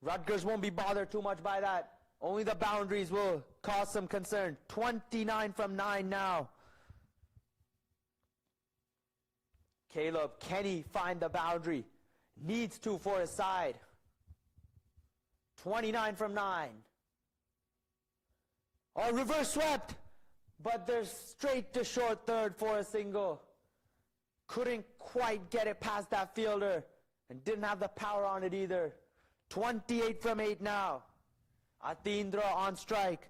Rutgers won't be bothered too much by that. Only the boundaries will cause some concern. 29 from 9 now. Caleb, can he find the boundary? Needs to for his side. 29 from 9. Oh, reverse swept. But they're straight to short third for a single. Couldn't quite get it past that fielder. And didn't have the power on it either. 28 from 8 now. Atindra on strike.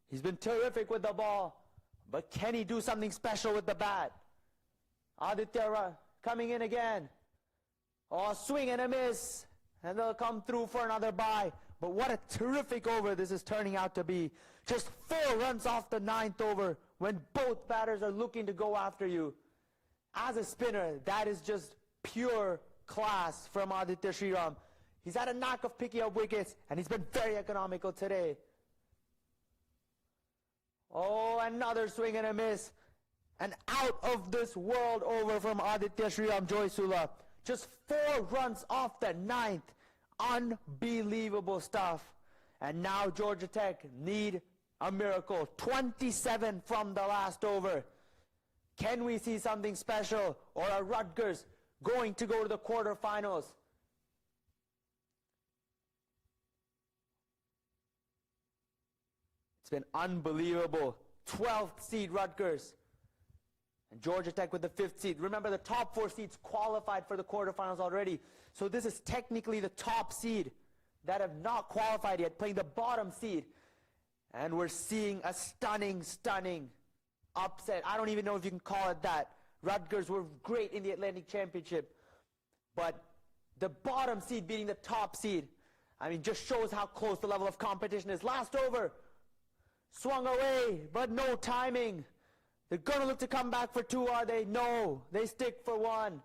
He's been terrific with the ball. But can he do something special with the bat? Aditya coming in again. Oh, swing and a miss. And they'll come through for another bye. But what a terrific over this is turning out to be. Just 4 runs off the 9th over when both batters are looking to go after you. As a spinner, that is just pure class from Aditya Sriram. He's had a knack of picking up wickets, and he's been very economical today. Oh, another swing and a miss. An out of this world over from Aditya Sriram Joysula. Just 4 runs off the 9th. Unbelievable stuff. And now Georgia Tech need a miracle. 27 from the last over. Can we see something special? Or are Rutgers going to go to the quarterfinals? It's been unbelievable. 12th seed Rutgers. And Georgia Tech with the 5th seed. Remember, the top 4 seeds qualified for the quarterfinals already. So this is technically the top seed that have not qualified yet, playing the bottom seed. And we're seeing a stunning upset. I don't even know if you can call it that. Rutgers were great in the Atlantic Championship. But the bottom seed beating the top seed, I mean, just shows how close the level of competition is. Last over. Swung away, but no timing. They're going to look to come back for 2, are they? No, they stick for 1.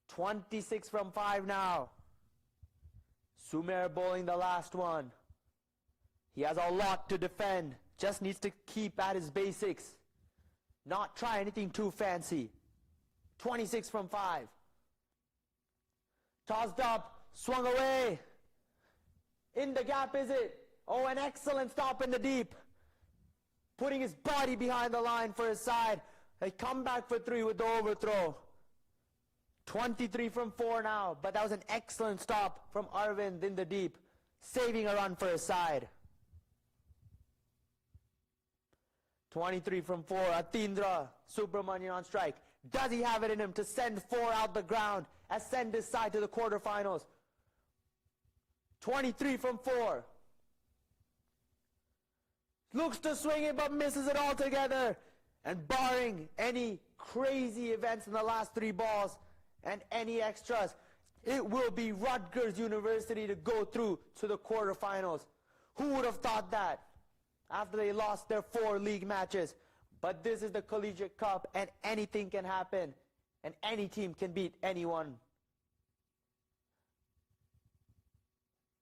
26 from 5 now. Sumer bowling the last one. He has a lot to defend. Just needs to keep at his basics. Not try anything too fancy. 26 from 5. Tossed up, swung away. In the gap, is it? Oh, an excellent stop in the deep. Putting his body behind the line for his side. They come back for 3 with the overthrow. 23 from 4 now, but that was an excellent stop from Arvind in the deep, saving a run for his side. 23 from 4, Atindra Subramanian on strike. Does he have it in him to send 4 out the ground, ascend his side to the quarterfinals? 23 from 4. Looks to swing it, but misses it altogether. And barring any crazy events in the last 3 balls and any extras, it will be Rutgers University to go through to the quarterfinals. Who would have thought that after they lost their 4 league matches? But this is the Collegiate Cup, and anything can happen, and any team can beat anyone.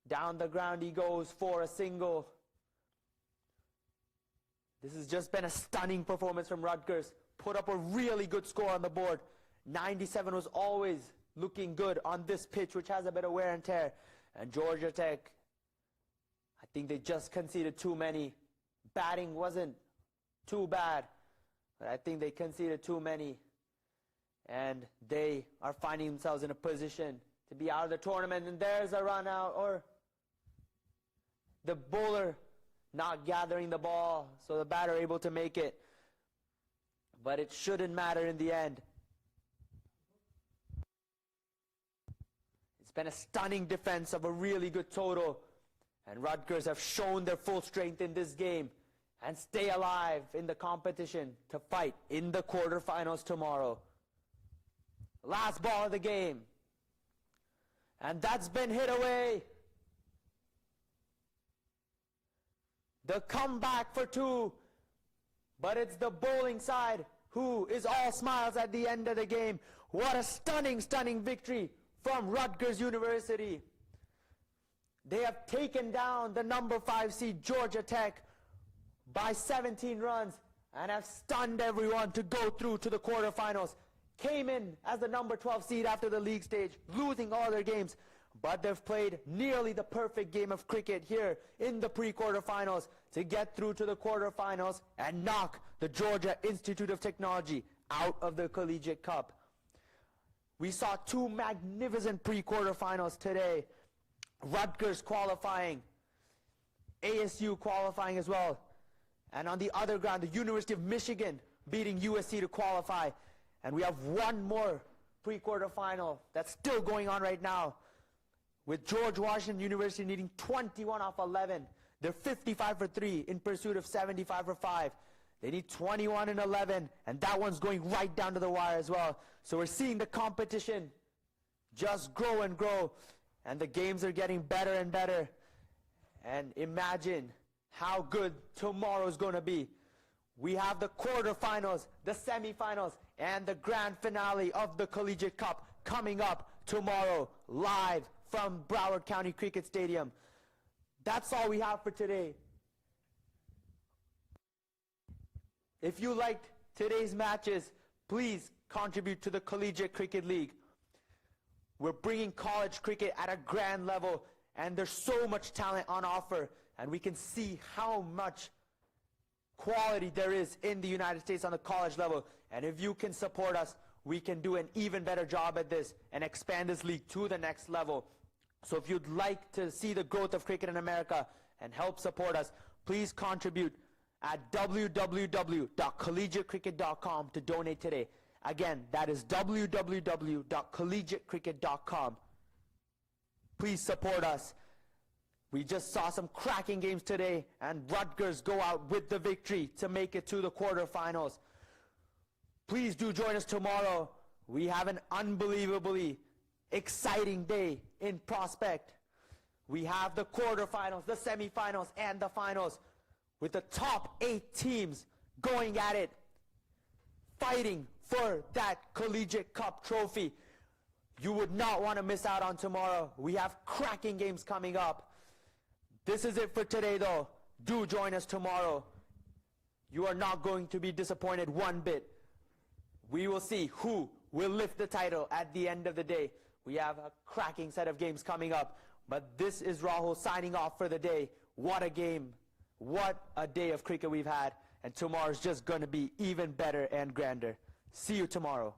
Down the ground he goes for a single. This has just been a stunning performance from Rutgers. Put up a really good score on the board. 97 was always looking good on this pitch, which has a bit of wear and tear. And Georgia Tech, I think they just conceded too many. Batting wasn't too bad, but I think they conceded too many. And they are finding themselves in a position to be out of the tournament. And there's a run out, or the bowler not gathering the ball, so the batter able to make it. But it shouldn't matter in the end. It's been a stunning defense of a really good total. And Rutgers have shown their full strength in this game and stay alive in the competition to fight in the quarterfinals tomorrow. Last ball of the game. And that's been hit away. The comeback for 2. But it's the bowling side who is all smiles at the end of the game. What a stunning, stunning victory from Rutgers University. They have taken down the number 5 seed Georgia Tech by 17 runs and have stunned everyone to go through to the quarterfinals. Came in as the number 12 seed after the league stage, losing all their games. But they've played nearly the perfect game of cricket here in the pre-quarterfinals to get through to the quarterfinals and knock the Georgia Institute of Technology out of the Collegiate Cup. We saw 2 magnificent pre-quarterfinals today. Rutgers qualifying, ASU qualifying as well. And on the other ground, the University of Michigan beating USC to qualify. And we have one more pre-quarterfinal that's still going on right now, with George Washington University needing 21 off 11. They're 55 for 3 in pursuit of 75 for 5. They need 21 and 11, and that one's going right down to the wire as well. So we're seeing the competition just grow and grow, and the games are getting better and better. And imagine how good tomorrow's going to be. We have the quarterfinals, the semifinals, and the grand finale of the Collegiate Cup coming up tomorrow, live from Broward County Cricket Stadium. That's all we have for today. If you liked today's matches, please contribute to the Collegiate Cricket League. We're bringing college cricket at a grand level, and there's so much talent on offer, and we can see how much quality there is in the United States on the college level. And if you can support us, we can do an even better job at this and expand this league to the next level. So if you'd like to see the growth of cricket in America and help support us, please contribute at www.collegiatecricket.com to donate today. Again, that is www.collegiatecricket.com. Please support us. We just saw some cracking games today, and Rutgers go out with the victory to make it to the quarterfinals. Please do join us tomorrow. We have an unbelievably exciting day in prospect. We have the quarterfinals, the semifinals, and the finals, with the top 8 teams going at it, fighting for that Collegiate Cup trophy. You would not want to miss out on tomorrow. We have cracking games coming up. This is it for today, though. Do join us tomorrow. You are not going to be disappointed one bit. We will see who will lift the title at the end of the day. We have a cracking set of games coming up. But this is Rahul signing off for the day. What a game. What a day of cricket we've had. And tomorrow's just going to be even better and grander. See you tomorrow.